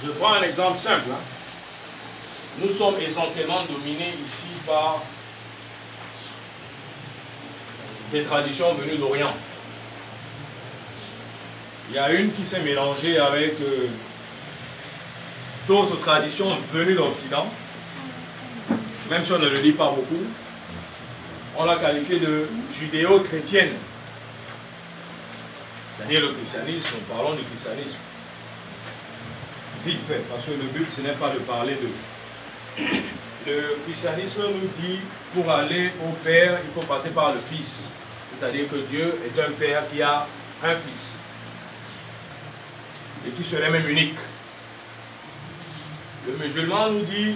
Je prends un exemple simple. Nous sommes essentiellement dominés ici par des traditions venues d'Orient. Il y a une qui s'est mélangée avec d'autres traditions venues d'Occident. Même si on ne le dit pas beaucoup, on l'a qualifiée de judéo-chrétienne. C'est-à-dire le christianisme, nous parlons du christianisme. Vite fait, parce que le but ce n'est pas de parler de... Le christianisme nous dit, pour aller au Père, il faut passer par le Fils. C'est-à-dire que Dieu est un Père qui a un Fils. Et qui serait même unique. Le musulman nous dit,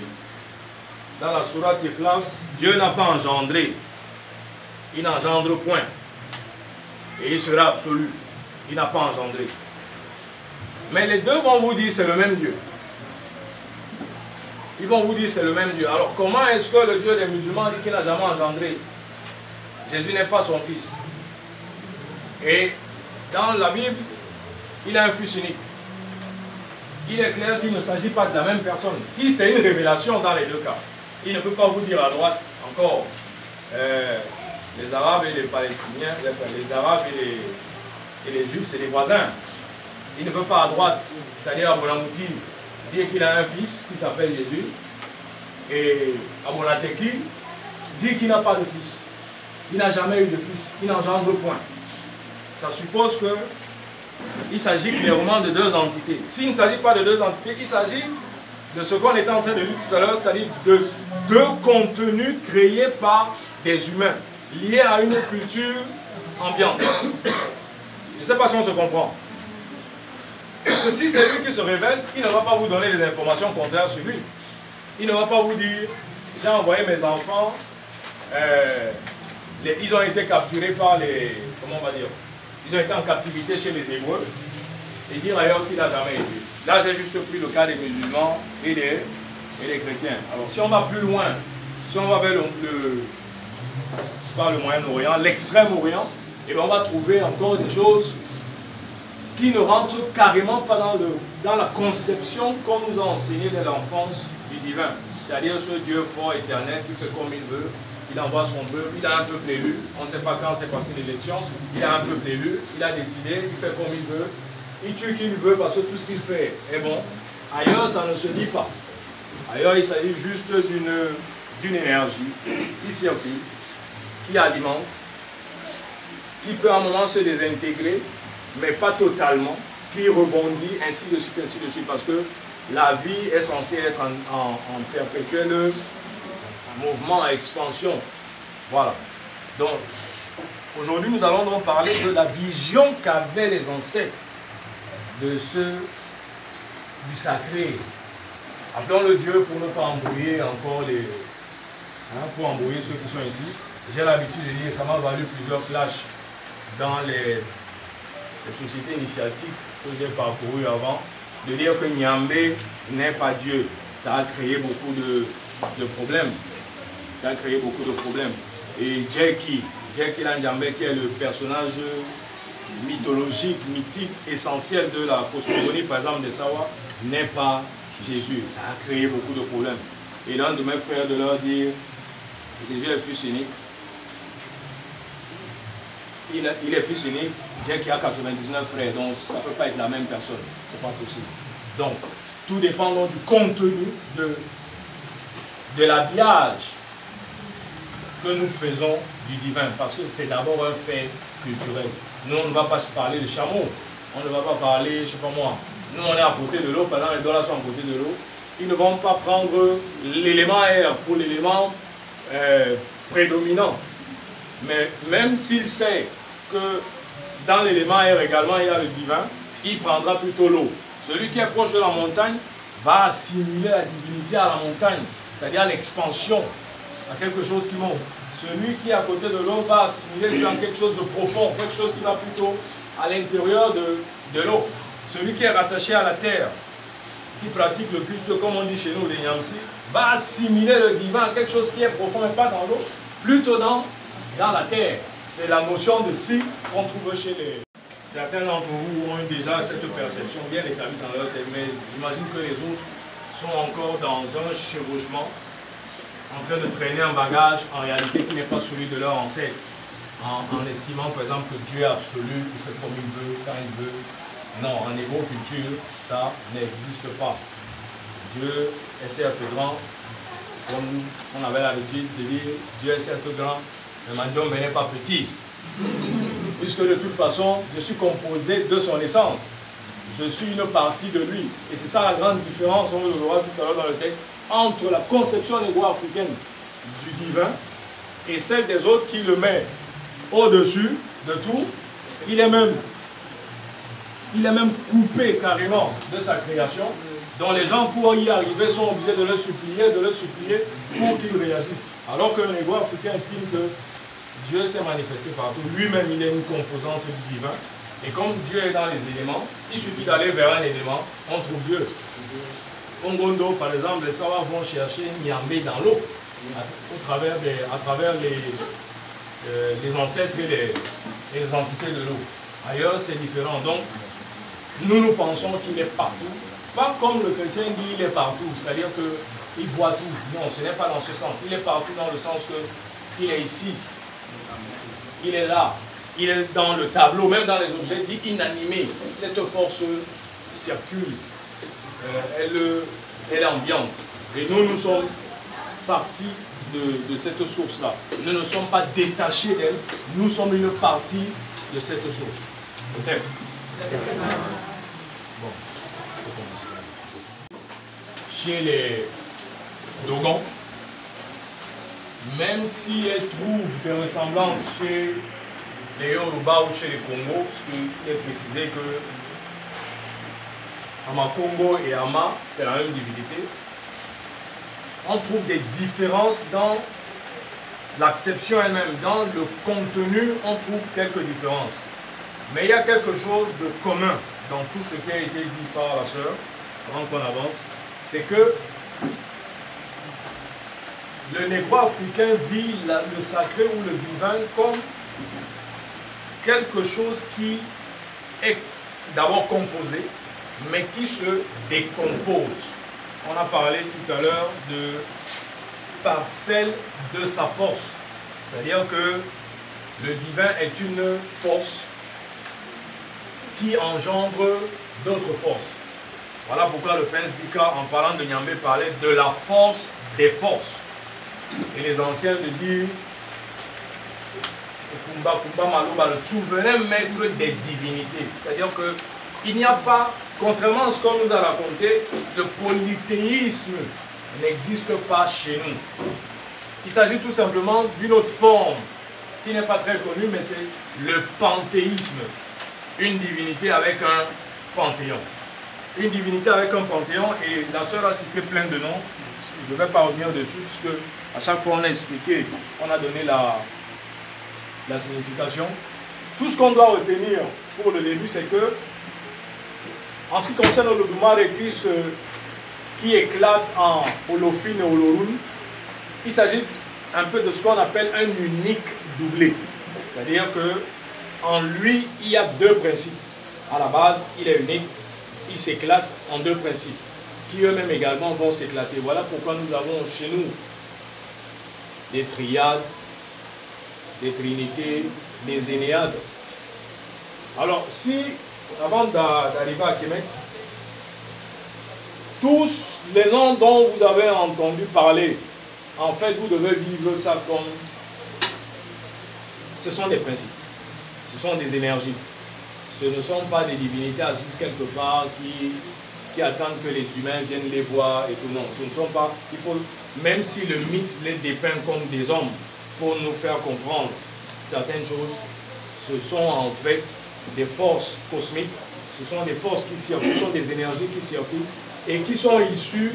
dans la sourate Ikhlas, Dieu n'a pas engendré. Il n'engendre point. Et il sera absolu. Il n'a pas engendré. Mais les deux vont vous dire c'est le même Dieu. Ils vont vous dire c'est le même Dieu. Alors comment est-ce que le Dieu des musulmans dit qu'il n'a jamais engendré? Jésus n'est pas son fils. Et dans la Bible, il a un fils unique. Il est clair qu'il ne s'agit pas de la même personne. Si c'est une révélation dans les deux cas, il ne peut pas vous dire à droite encore les Arabes et les Palestiniens, les Arabes et les Juifs, c'est des voisins. Il ne peut pas à droite, c'est-à-dire à Monamouti, dire qu'il a un fils qui s'appelle Jésus, et à Monateki, dire qu'il n'a pas de fils. Il n'a jamais eu de fils, il n'engendre point. Ça suppose qu'il s'agit clairement de deux entités. S'il ne s'agit pas de deux entités, il s'agit de ce qu'on était en train de lire tout à l'heure, c'est-à-dire de deux contenus créés par des humains, liés à une culture ambiante. Je ne sais pas si on se comprend. Ceci, c'est lui qui se révèle, il ne va pas vous donner des informations contraires sur lui. Il ne va pas vous dire, j'ai envoyé mes enfants, ils ont été capturés par les, comment on va dire, ils ont été en captivité chez les Hébreux, et dire ailleurs qu'il n'a jamais été. Là, j'ai juste pris le cas des musulmans et des chrétiens. Alors, si on va plus loin, si on va vers le Moyen-Orient, l'extrême-Orient, et bien on va trouver encore des choses qui ne rentrent carrément pas dans la conception qu'on nous a enseignée dès l'enfance du divin. C'est-à-dire ce Dieu fort, éternel, qui fait comme il veut, il envoie son peuple, il a un peuple élu, on ne sait pas quand s'est passée l'élection, il a un peuple élu, il a décidé, il fait comme il veut, il tue qui il veut parce que tout ce qu'il fait est bon. Ailleurs, ça ne se dit pas. Ailleurs, il s'agit juste d'une énergie qui circule, qui alimente, qui peut à un moment se désintégrer, mais pas totalement, qui rebondit, ainsi de suite, parce que la vie est censée être en perpétuel mouvement à expansion. Voilà. Donc, aujourd'hui, nous allons donc parler de la vision qu'avaient les ancêtres du sacré. Appelons-le Dieu pour ne pas embrouiller encore pour embrouiller ceux qui sont ici. J'ai l'habitude de dire, ça m'a valu plusieurs clashs dans les sociétés initiatiques que j'ai parcourues avant, de dire que Nyambé n'est pas Dieu. Ça a créé beaucoup de problèmes. Ça a créé beaucoup de problèmes. Et Djeki Nyambé, qui est le personnage mythologique, mythique, essentiel de la cosmogonie, par exemple, des Sawa, n'est pas Jésus. Ça a créé beaucoup de problèmes. Et l'un de mes frères de leur dire, Jésus est fils unique. Il est fils unique, Djeki a 99 frères, donc ça ne peut pas être la même personne. C'est pas possible. Donc, tout dépend donc du contenu de l'habillage que nous faisons du divin, parce que c'est d'abord un fait culturel. Nous, on ne va pas parler de chameau, on ne va pas parler, je ne sais pas moi, nous on est à côté de l'eau, par exemple les dollars sont à côté de l'eau, ils ne vont pas prendre l'élément air pour l'élément prédominant. Mais même s'il sait que dans l'élément air également il y a le divin, il prendra plutôt l'eau. Celui qui est proche de la montagne va assimiler la divinité à la montagne, c'est-à-dire à l'expansion, à quelque chose qui monte. Celui qui est à côté de l'eau va assimiler dans quelque chose de profond, quelque chose qui va plutôt à l'intérieur de l'eau. Celui qui est rattaché à la terre, qui pratique le culte, comme on dit chez nous, les Nyamsi, va assimiler le divin à quelque chose qui est profond, mais pas dans l'eau, plutôt dans la terre. C'est la notion de si qu'on trouve chez les certains d'entre vous ont déjà cette perception bien établie dans leur tête, mais j'imagine que les autres sont encore dans un chevauchement, en train de traîner un bagage en réalité qui n'est pas celui de leur ancêtre, en estimant par exemple que Dieu est absolu, il fait comme il veut, quand il veut. Non, en négro-culture, ça n'existe pas. Dieu est certes grand, comme on avait l'habitude de dire, Dieu est certes grand, mais Mandiom n'est pas petit. Puisque de toute façon, je suis composé de son essence. Je suis une partie de lui. Et c'est ça la grande différence, on le verra tout à l'heure dans le texte, entre la conception négro-africaine du divin et celle des autres qui le met au-dessus de tout. Il est même coupé carrément de sa création, dont les gens pour y arriver sont obligés de le supplier pour qu'il réagisse. Alors qu'un négro-africain estime que Dieu s'est manifesté partout. Lui-même, il est une composante du divin. Et comme Dieu est dans les éléments, il suffit d'aller vers un élément, on trouve Dieu. Ongondo, par exemple, les Sawa vont chercher Nyambé dans l'eau, à travers les ancêtres et les entités de l'eau. Ailleurs, c'est différent. Donc, nous pensons qu'il est partout. Pas comme le chrétien dit, il est partout. C'est-à-dire qu'il voit tout. Non, ce n'est pas dans ce sens. Il est partout dans le sens qu'il est ici. Il est là. Il est dans le tableau, même dans les objets dits inanimés. Cette force circule. Elle est ambiante. Et nous sommes partis de cette source-là. Nous ne sommes pas détachés d'elle. Nous sommes une partie de cette source. Ok? Bon. Chez les Dogons, même si elles trouvent des ressemblances chez les Yoruba ou chez les Congo, parce qu'il est précisé que Ama Congo et Ama, c'est la même divinité, on trouve des différences dans l'acception elle-même, dans le contenu, on trouve quelques différences. Mais il y a quelque chose de commun dans tout ce qui a été dit par la sœur, avant qu'on avance, c'est que le négro-africain vit le sacré ou le divin comme quelque chose qui est d'abord composé, mais qui se décompose. On a parlé tout à l'heure de parcelle de sa force. C'est-à-dire que le divin est une force qui engendre d'autres forces. Voilà pourquoi le prince Dika, en parlant de Nyambé, parlait de la force des forces. Et les anciens de dire Kumba Maloba, le souverain maître des divinités. C'est-à-dire qu'il n'y a pas, contrairement à ce qu'on nous a raconté, le polythéisme n'existe pas chez nous. Il s'agit tout simplement d'une autre forme qui n'est pas très connue, mais c'est le panthéisme. Une divinité avec un panthéon. Une divinité avec un panthéon, et la sœur a cité plein de noms. Je ne vais pas revenir dessus, puisque à chaque fois on a expliqué, on a donné la signification. Tout ce qu'on doit retenir pour le début, c'est que, en ce qui concerne le Doumare qui éclate en Olofine et Olorun, il s'agit un peu de ce qu'on appelle un unique doublé. C'est-à-dire qu'en lui, il y a deux principes. À la base, il est unique, il s'éclate en deux principes, qui eux-mêmes également vont s'éclater. Voilà pourquoi nous avons chez nous des triades, des trinités, des énéades. Alors, si, avant d'arriver à Kemet, tous les noms dont vous avez entendu parler, en fait, vous devez vivre ça comme... Ce sont des principes, ce sont des énergies. Ce ne sont pas des divinités assises quelque part qui attendent que les humains viennent les voir et tout. Non, ce ne sont pas... Il faut, même si le mythe les dépeint comme des hommes pour nous faire comprendre certaines choses, ce sont en fait des forces cosmiques, ce sont des forces qui circulent, ce sont des énergies qui circulent et qui sont issues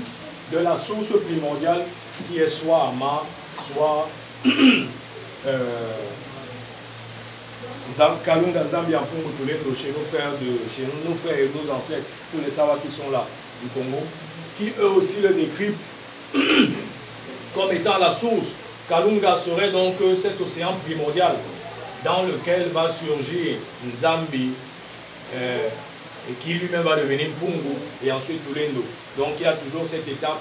de la source primordiale qui est soit Ama, soit Kalunga Nzambi Ampungu Tulendo, chez nos frères et nos ancêtres, tous les Sawa qui sont là du Congo, qui eux aussi le décryptent comme étant la source. Kalunga serait donc cet océan primordial dans lequel va surgir Nzambi, et qui lui-même va devenir Mpungu et ensuite Tulendo. Donc il y a toujours cette étape,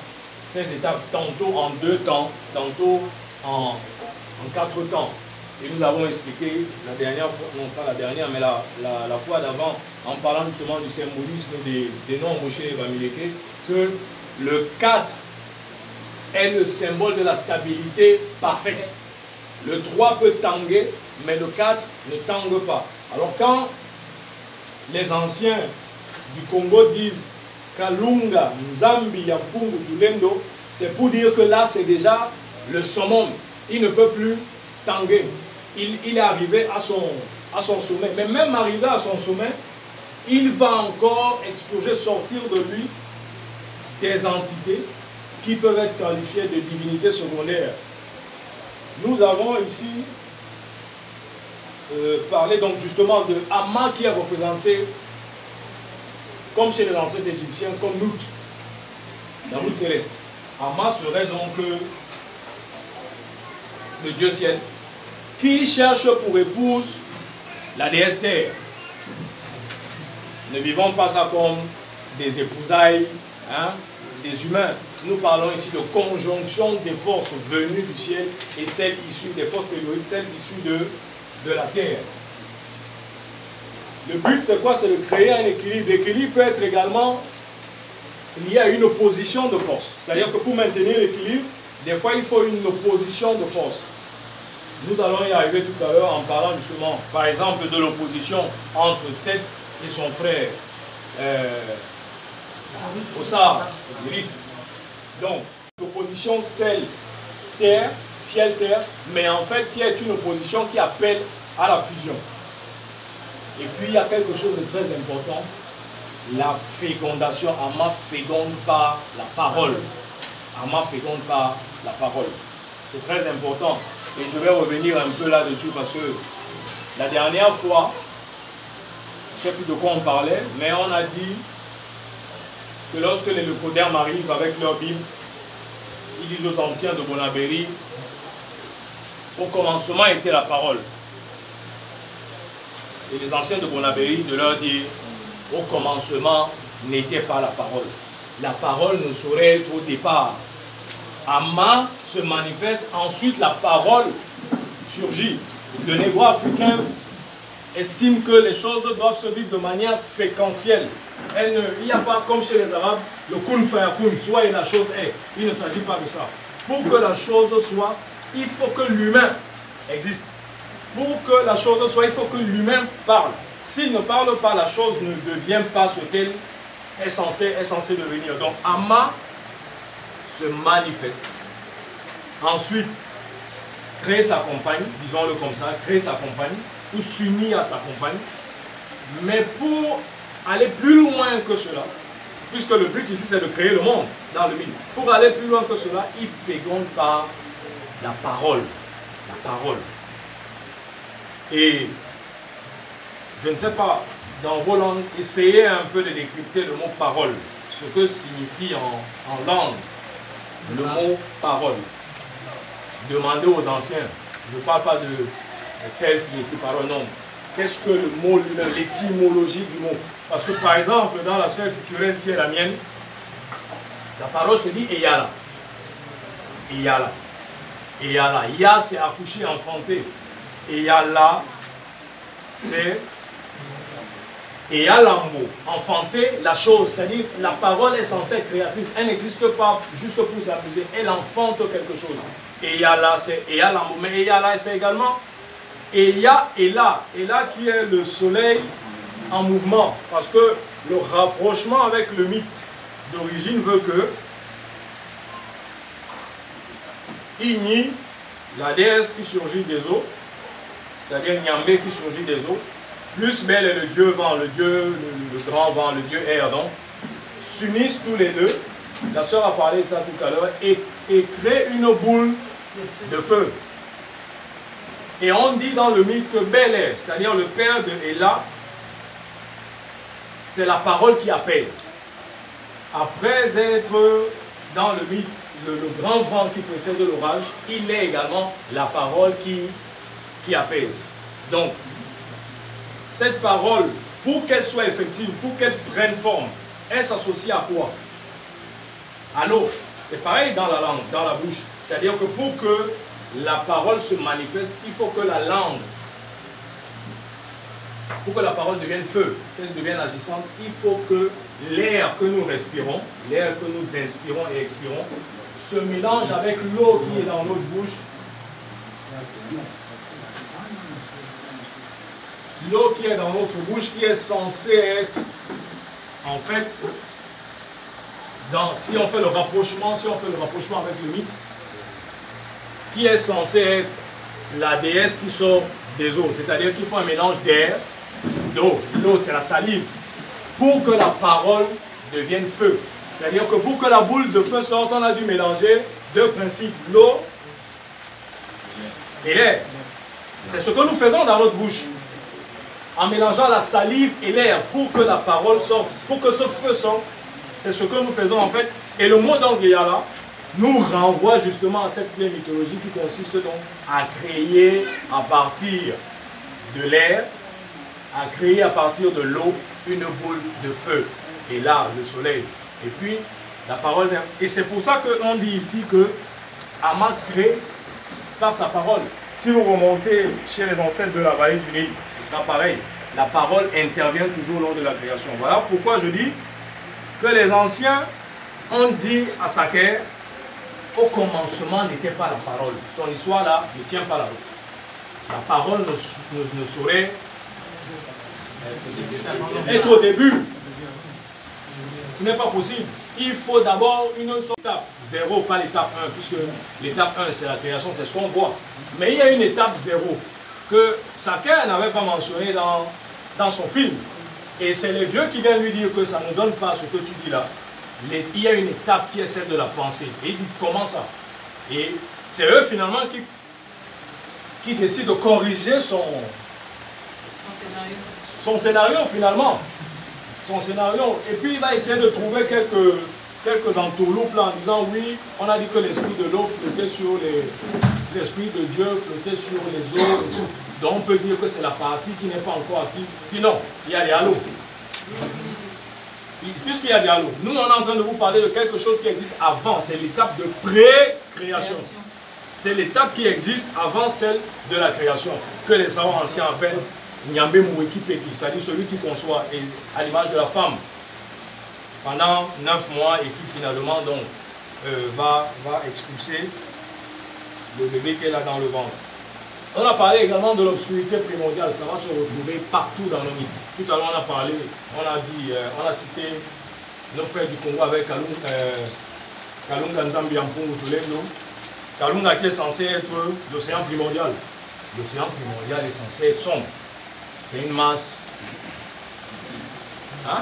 ces étapes tantôt en 2 temps, tantôt en 4 temps. Et nous avons expliqué la dernière fois, non pas la dernière, mais la fois d'avant, en parlant justement du symbolisme des noms Moshe et Bamileke, que le 4 est le symbole de la stabilité parfaite. Le 3 peut tanguer, mais le 4 ne tangue pas. Alors quand les anciens du Congo disent Kalunga, Nzambi, Yampungu, Tulendo, c'est pour dire que là c'est déjà le summum. Il ne peut plus tanguer. Il est arrivé à son sommet. Mais même arrivé à son sommet, il va encore exploser, sortir de lui des entités qui peuvent être qualifiées de divinités secondaires. Nous avons ici parlé donc justement de Amma qui est représenté comme chez les ancêtres égyptiens, comme Nout, la route céleste. Amma serait donc le dieu ciel qui cherche pour épouse la déesse terre. Ne vivons pas ça comme des épousailles, hein, des humains. Nous parlons ici de conjonction des forces venues du ciel et celles issues des forces telluriques, celles issues de la terre. Le but, c'est quoi? C'est de créer un équilibre. L'équilibre peut être également lié à une opposition de force. C'est-à-dire que pour maintenir l'équilibre, des fois, il faut une opposition de force. Nous allons y arriver tout à l'heure en parlant justement, par exemple, de l'opposition entre Seth et son frère Ossar, donc, l'opposition ciel-terre, mais en fait qui est une opposition qui appelle à la fusion. Et puis il y a quelque chose de très important, la fécondation. Amma féconde par la parole. Amma féconde par la parole. C'est très important. Et je vais revenir un peu là-dessus parce que la dernière fois, je ne sais plus de quoi on parlait, mais on a dit que lorsque les leucodermes arrivent avec leur Bible, ils disent aux anciens de Bonabéry, au commencement était la parole. Et les anciens de Bonabéry de leur dire, au commencement n'était pas la parole. La parole ne saurait être au départ. Amma se manifeste, ensuite la parole surgit. Le négro-africain estime que les choses doivent se vivre de manière séquentielle. Il n'y a pas, comme chez les Arabes, le kun fayakun, soit et la chose est. Il ne s'agit pas de ça. Pour que la chose soit, il faut que l'humain existe. Pour que la chose soit, il faut que l'humain parle. S'il ne parle pas, la chose ne devient pas ce qu'elle est censée devenir. Donc, Amma se manifeste. Ensuite, crée sa compagne, disons-le comme ça, crée sa compagne, ou s'unir à sa compagne. Mais pour aller plus loin que cela, puisque le but ici c'est de créer le monde dans le mythe, pour aller plus loin que cela, il féconde par la parole. La parole. Et je ne sais pas, dans vos langues, essayez un peu de décrypter le mot parole, ce que signifie en langue le mot parole. Demandez aux anciens, je ne parle pas de quel signifie parole, non. Qu'est-ce que le mot lui-même, l'étymologie du mot? Parce que par exemple, dans la sphère culturelle qui est la mienne, la parole se dit Eyala. Eyala. Eyala. Ya, c'est accoucher, enfanter. Eyala, c'est Eyalambo, enfanter la chose. C'est-à-dire, la parole est censée être créatrice. Elle n'existe pas juste pour s'amuser. Elle enfante quelque chose. Eyala, c'est Eyalambo. Mais Eyala, c'est également Eya, Ela. Ela qui est le soleil en mouvement. Parce que le rapprochement avec le mythe d'origine veut que Igni, la déesse qui surgit des eaux, c'est-à-dire Nyambé qui surgit des eaux, plus Bel est le dieu vent, le grand vent, le dieu air, donc, s'unissent tous les deux. La sœur a parlé de ça tout à l'heure, et créent une boule de feu. Et on dit dans le mythe que Bel est, c'est-à-dire le père de Ela, c'est la parole qui apaise. Après être dans le mythe, le grand vent qui précède l'orage, il est également la parole qui apaise. Donc, cette parole pour qu'elle soit effective, pour qu'elle prenne forme, elle s'associe à quoi? À l'eau. C'est pareil dans la langue, dans la bouche. C'est-à-dire que pour que la parole se manifeste, il faut que la langue, pour que la parole devienne feu, qu'elle devienne agissante, il faut que l'air que nous respirons, l'air que nous inspirons et expirons, se mélange avec l'eau qui est dans notre bouche. L'eau qui est dans notre bouche, qui est censée être, en fait, si on fait le rapprochement avec le mythe, qui est censé être la déesse qui sort des eaux. C'est-à-dire qu'il faut un mélange d'air, d'eau. L'eau, c'est la salive. Pour que la parole devienne feu. C'est-à-dire que pour que la boule de feu sorte, on a dû mélanger deux principes, l'eau et l'air. C'est ce que nous faisons dans notre bouche. En mélangeant la salive et l'air pour que la parole sorte, pour que ce feu sorte. C'est ce que nous faisons en fait. Et le mot d'Angeyala nous renvoie justement à cette vieille mythologie qui consiste donc à créer à partir de l'air, à créer à partir de l'eau une boule de feu. Et là, le soleil. Et puis, la parole vient. Et c'est pour ça qu'on dit ici que Ama crée par sa parole. Si vous remontez chez les ancêtres de la vallée du Nil, ce sera pareil. La parole intervient toujours lors de la création. Voilà pourquoi je dis que les anciens ont dit à Saker, au commencement n'était pas la parole. Ton histoire là ne tient pas la route. La parole ne saurait être au début. Ce n'est pas possible. Il faut d'abord une seule étape. 0, pas l'étape 1, puisque l'étape 1 c'est la création, c'est ce qu'on voit. Mais il y a une étape 0 que Saker n'avait pas mentionné dans son film. Et c'est les vieux qui viennent lui dire que ça ne donne pas ce que tu dis là. Il y a une étape qui est celle de la pensée. Et il dit comment ça? Et c'est eux finalement qui décident de corriger son scénario finalement. Son scénario. Et puis il va essayer de trouver quelques entourloupes là en disant oui, on a dit que l'esprit de l'eau flottait sur l'esprit de Dieu flottait sur les eaux et tout. Donc on peut dire que c'est la partie qui n'est pas encore active. Puis non, il y a des halos. Puisqu'il y a des halos, nous on est en train de vous parler de quelque chose qui existe avant. C'est l'étape de pré-création. C'est l'étape qui existe avant celle de la création. Que les savants anciens appellent Nyambe Mouekipeki, c'est-à-dire celui qui conçoit à l'image de la femme pendant 9 mois et qui finalement donc va expulser le bébé qu'elle a dans le ventre. On a parlé également de l'obscurité primordiale, ça va se retrouver partout dans nos mythes. Tout à l'heure on a parlé, on a cité nos frères du Congo avec Kalunga Nzambi Ampungu Tulendo. Kalunga qui est censé être l'océan primordial. L'océan primordial est censé être sombre. C'est une masse. Hein?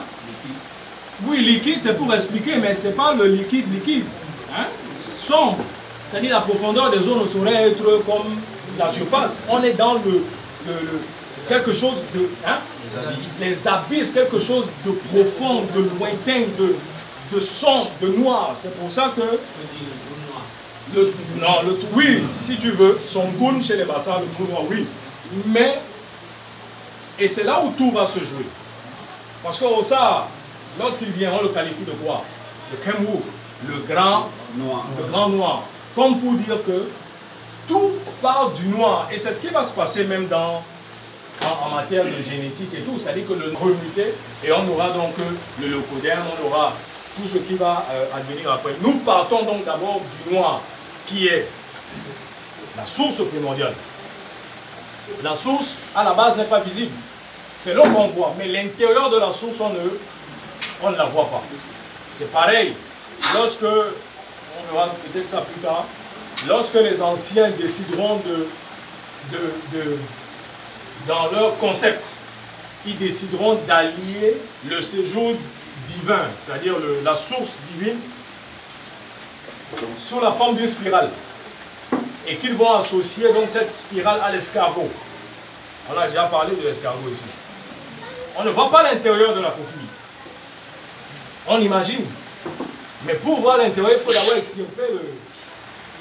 Oui, liquide, c'est pour expliquer, mais ce n'est pas le liquide. Hein? Sombre. C'est-à-dire la profondeur des eaux ne saurait être comme la surface. On est dans quelque chose de... Hein? Les abysses, quelque chose de profond, de lointain, de sombre, de noir. C'est pour ça que... oui, si tu veux, son goun chez les bassins, le trou noir, oui. Mais... Et c'est là où tout va se jouer. Parce qu'au Sahara, lorsqu'il vient, on le qualifie de quoi? Le Kemwu, le grand noir. Comme pour dire que tout part du noir. Et c'est ce qui va se passer même en matière de génétique et tout. C'est-à-dire que le remuté, et on aura donc le leucoderme, on aura tout ce qui va advenir après. Nous partons donc d'abord du noir, qui est la source primordiale. La source, à la base, n'est pas visible. C'est l'eau qu'on voit. Mais l'intérieur de la source, on ne la voit pas. C'est pareil. Lorsque, on verra peut-être ça plus tard, lorsque les anciens décideront dans leur concept, ils décideront d'allier le séjour divin, c'est-à-dire la source divine, sous la forme d'une spirale. Et qu'ils vont associer donc cette spirale à l'escargot. On a déjà parlé de l'escargot ici. On ne voit pas l'intérieur de la coquille. On imagine. Mais pour voir l'intérieur, il faut d'abord extirper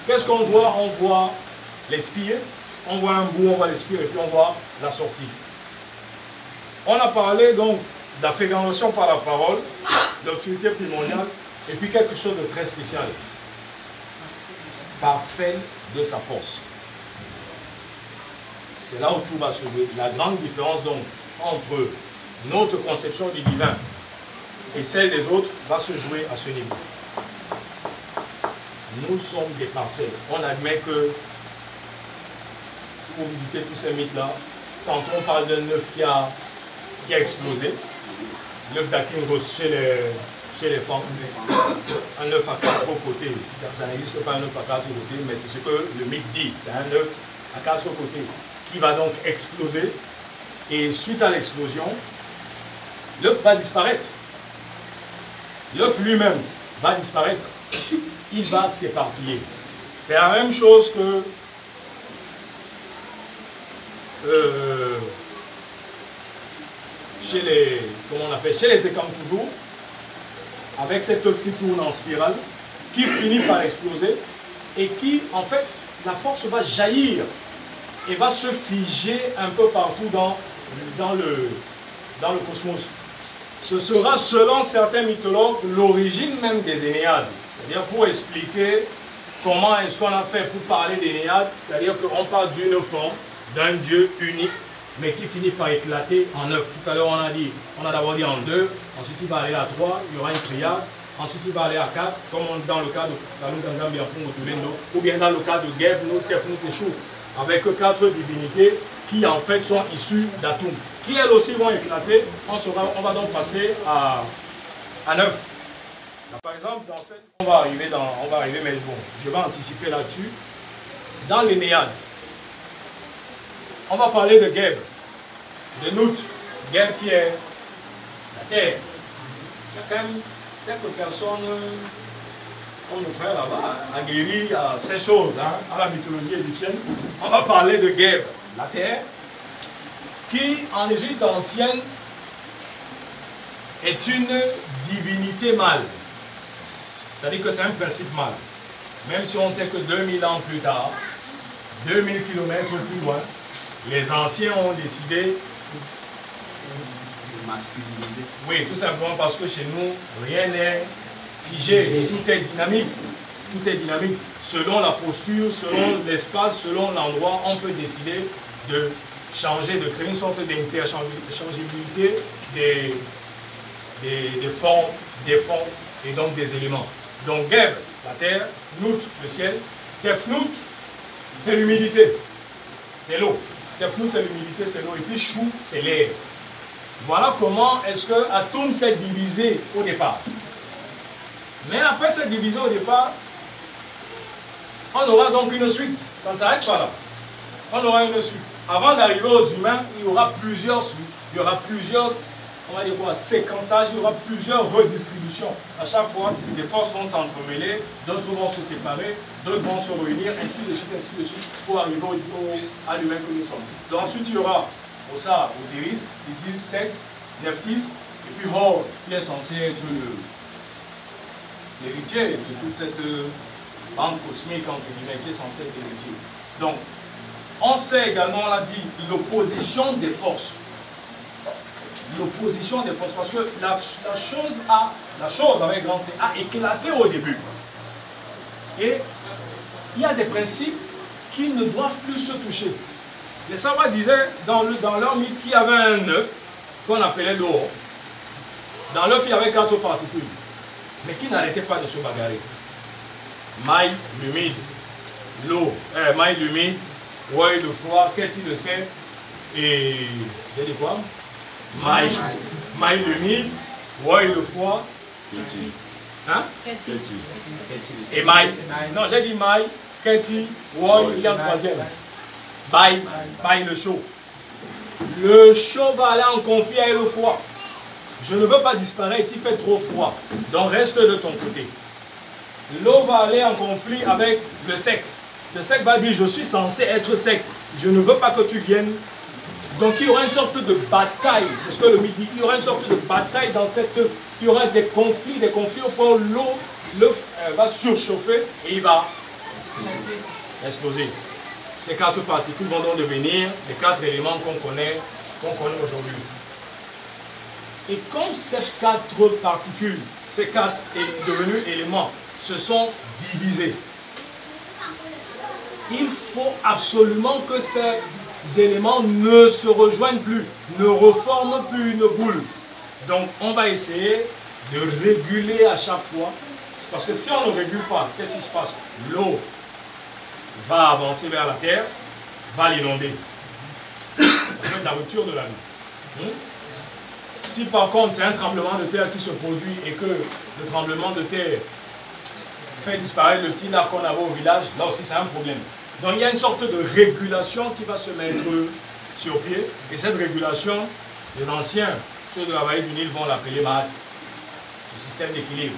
Qu'est-ce qu'on voit? On voit les spires, on voit un bout, on voit les spires, et puis on voit la sortie. On a parlé donc de la fécondation par la parole, l'obscurité primordiale, et puis quelque chose de très spécial. Par celle de sa force. C'est là où tout va se jouer. La grande différence donc entre notre conception du divin et celle des autres va se jouer à ce niveau. Nous sommes des parcelles. On admet que, si vous visitez tous ces mythes-là, quand on parle d'un œuf qui a explosé, l'œuf d'Akinros chez les femmes, un œuf à 4 côtés. Ça n'existe pas un œuf à 4 côtés, mais c'est ce que le mythe dit. C'est un œuf à 4 côtés qui va donc exploser. Et suite à l'explosion, l'œuf va disparaître. L'œuf lui-même va disparaître. Il va s'éparpiller. C'est la même chose que chez les écames toujours, avec cet œuf qui tourne en spirale, qui finit par exploser, et qui, en fait, la force va jaillir et va se figer un peu partout dans le cosmos. Ce sera, selon certains mythologues, l'origine même des Énéades. C'est-à-dire pour expliquer comment est-ce qu'on a fait pour parler d'Énéades, c'est-à-dire qu'on parle d'une forme, d'un Dieu unique, mais qui finit par éclater en 9. Tout à l'heure, on a d'abord dit en 2, ensuite il va aller à 3, il y aura une triade, ensuite il va aller à 4, comme dans le cas de Kalou Ganzambi ou bien dans le cas de Geb, nous, Tefnut et Chou, avec 4 divinités qui en fait sont issues d'atomes, qui elles aussi vont éclater. On va donc passer à 9. Par exemple, dans cette, on va arriver, mais bon, je vais anticiper là-dessus. Dans l'Énéade, on va parler de Geb, de Nout. Geb qui est la terre. Il y a quand même quelques personnes, comme nos frères là-bas, aguerris à ces choses, à la mythologie égyptienne. On va parler de Geb, la terre, qui en Égypte ancienne est une divinité mâle. C'est-à-dire que c'est un principe mâle. Même si on sait que 2000 ans plus tard, 2000 km plus loin, les anciens ont décidé de masculiniser. Oui, tout simplement parce que chez nous, rien n'est figé, tout est dynamique. Tout est dynamique. Selon la posture, selon l'espace, selon l'endroit, on peut décider de changer, de créer une sorte d'interchangeabilité des formes, des fonds et donc des éléments. Donc Geb, la terre, Nout, le ciel, Tefnut, c'est l'humidité, c'est l'eau. Tefnut, c'est l'humidité, c'est l'eau. Et puis Chou, c'est l'air. Voilà comment est-ce que Atum s'est divisé au départ. Mais après cette division au départ, on aura donc une suite. Ça ne s'arrête pas là. On aura une suite. Avant d'arriver aux humains, il y aura plusieurs suites. Il y aura plusieurs, on va dire quoi, séquençages, il y aura plusieurs redistributions. À chaque fois, les forces vont s'entremêler, d'autres vont se séparer, d'autres vont se réunir, ainsi de suite, pour arriver à l'humain que nous sommes. Donc ensuite, il y aura Ossa, Osiris, Isis, Seth, Nephthys, et puis Hor, qui est censé être l'héritier de toute cette bande cosmique, entre guillemets, qui est censé être l'héritier. Donc, on sait également, on l'a dit, l'opposition des forces. L'opposition des forces, parce que la chose avec grand C a éclaté au début. Et il y a des principes qui ne doivent plus se toucher. Les Savoies disaient dans leur mythe qu'il y avait un œuf qu'on appelait l'or. Dans l'œuf, il y avait 4 particules, mais qui n'arrêtaient pas de se bagarrer. Maille, l'humide, l'eau, maille, l'humide, ouais, le froid, qu'est-il le sait, et j'ai dit quoi? Maille, l'humide, ouais, le froid, hein? Et maille. Non, j'ai dit maille, Keti, ouais, il y a un troisième. Baille, le chaud. Le chaud va aller en conflit avec le froid. Je ne veux pas disparaître, il fait trop froid. Donc reste de ton côté. L'eau va aller en conflit avec le sec. Le sec va dire, je suis censé être sec. Je ne veux pas que tu viennes. Donc il y aura une sorte de bataille. C'est ce que le mythe dit. Il y aura une sorte de bataille dans cette œuf. Il y aura des conflits au point où l'œuf va surchauffer et il va exploser. Ces 4 particules vont donc devenir les 4 éléments qu'on connaît aujourd'hui. Et comme ces 4 particules, ces 4 devenus éléments, se sont divisés, il faut absolument que ces éléments ne se rejoignent plus, ne reforment plus une boule. Donc on va essayer de réguler à chaque fois, parce que si on ne régule pas, qu'est-ce qui se passe? L'eau va avancer vers la terre, va l'inonder. Ça peut être la rupture de la vie. Si par contre c'est un tremblement de terre qui se produit et que le tremblement de terre fait disparaître le petit lac qu'on avait au village, là aussi c'est un problème. Donc il y a une sorte de régulation qui va se mettre sur pied. Et cette régulation, les anciens, ceux de la vallée du Nil, vont l'appeler Mahat, le système d'équilibre,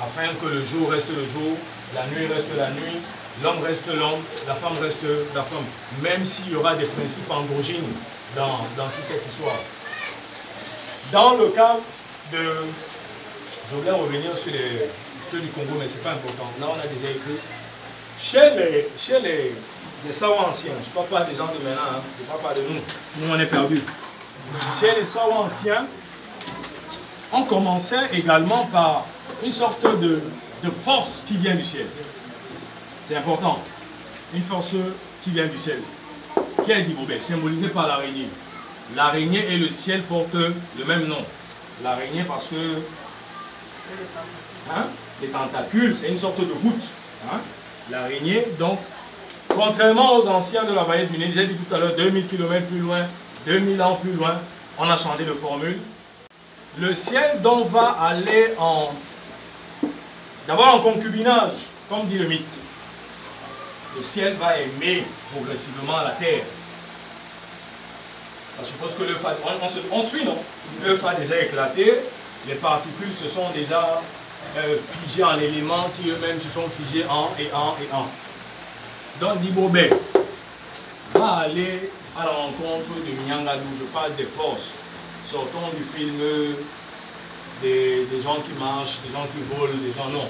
afin que le jour reste le jour, la nuit reste la nuit, l'homme reste l'homme, la femme reste la femme, même s'il y aura des principes androgynes dans toute cette histoire. Dans le cas de... Je voulais revenir sur ceux du Congo, mais ce n'est pas important. Là, on a déjà écrit. Chez les Sawa anciens, je ne parle pas des gens de maintenant, hein, je ne parle pas de nous. Nous, on est perdus. Chez les Sawa anciens, on commençait également par une sorte de force qui vient du ciel. C'est important. Une force qui vient du ciel. Qui est Dibobé, symbolisée par l'araignée. L'araignée et le ciel portent le même nom. L'araignée parce que les tentacules, c'est une sorte de voûte. L'araignée, donc, contrairement aux anciens de la vallée du Nil, j'ai dit tout à l'heure, 2000 km plus loin, 2000 ans plus loin, on a changé de formule. Le ciel, donc, va aller d'abord en concubinage, comme dit le mythe. Le ciel va aimer progressivement la terre. Ça suppose que l'œuf on suit, non? L'œuf a déjà éclaté, les particules se sont déjà figées en éléments qui eux-mêmes se sont figés en et en et en. Donc Dibobé va aller à la rencontre de Nyangadou. Je parle des forces. Sortons du film des gens qui marchent, des gens qui volent, des gens non.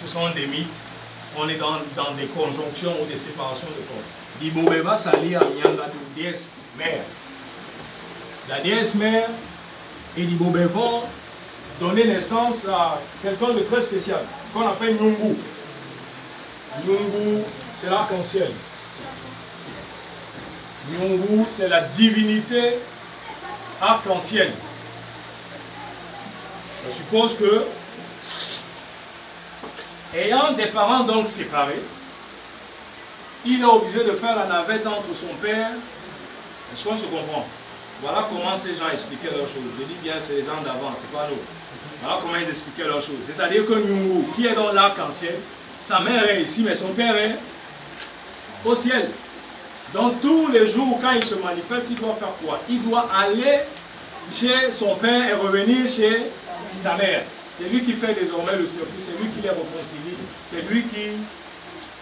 Ce sont des mythes. On est dans des conjonctions ou des séparations de forces. Dibobé va s'allier à Nyangadou, déesse mère. La déesse mère et Dibobé vont donner naissance à quelqu'un de très spécial, qu'on appelle Nyungu. Nyungu, c'est l'arc-en-ciel. Nyungu, c'est la divinité arc-en-ciel. Ça suppose que, ayant des parents donc séparés, il est obligé de faire la navette entre son père. Est-ce qu'on se comprend? Voilà comment ces gens expliquaient leurs choses. Je dis bien, c'est les gens d'avant, c'est pas nous. Voilà comment ils expliquaient leurs choses. C'est-à-dire que Nyungu, qui est dans l'arc-en-ciel, sa mère est ici, mais son père est au ciel. Donc tous les jours, quand il se manifeste, il doit faire quoi? Il doit aller chez son père et revenir chez sa mère. C'est lui qui fait désormais le circuit, c'est lui qui les réconcilie, c'est lui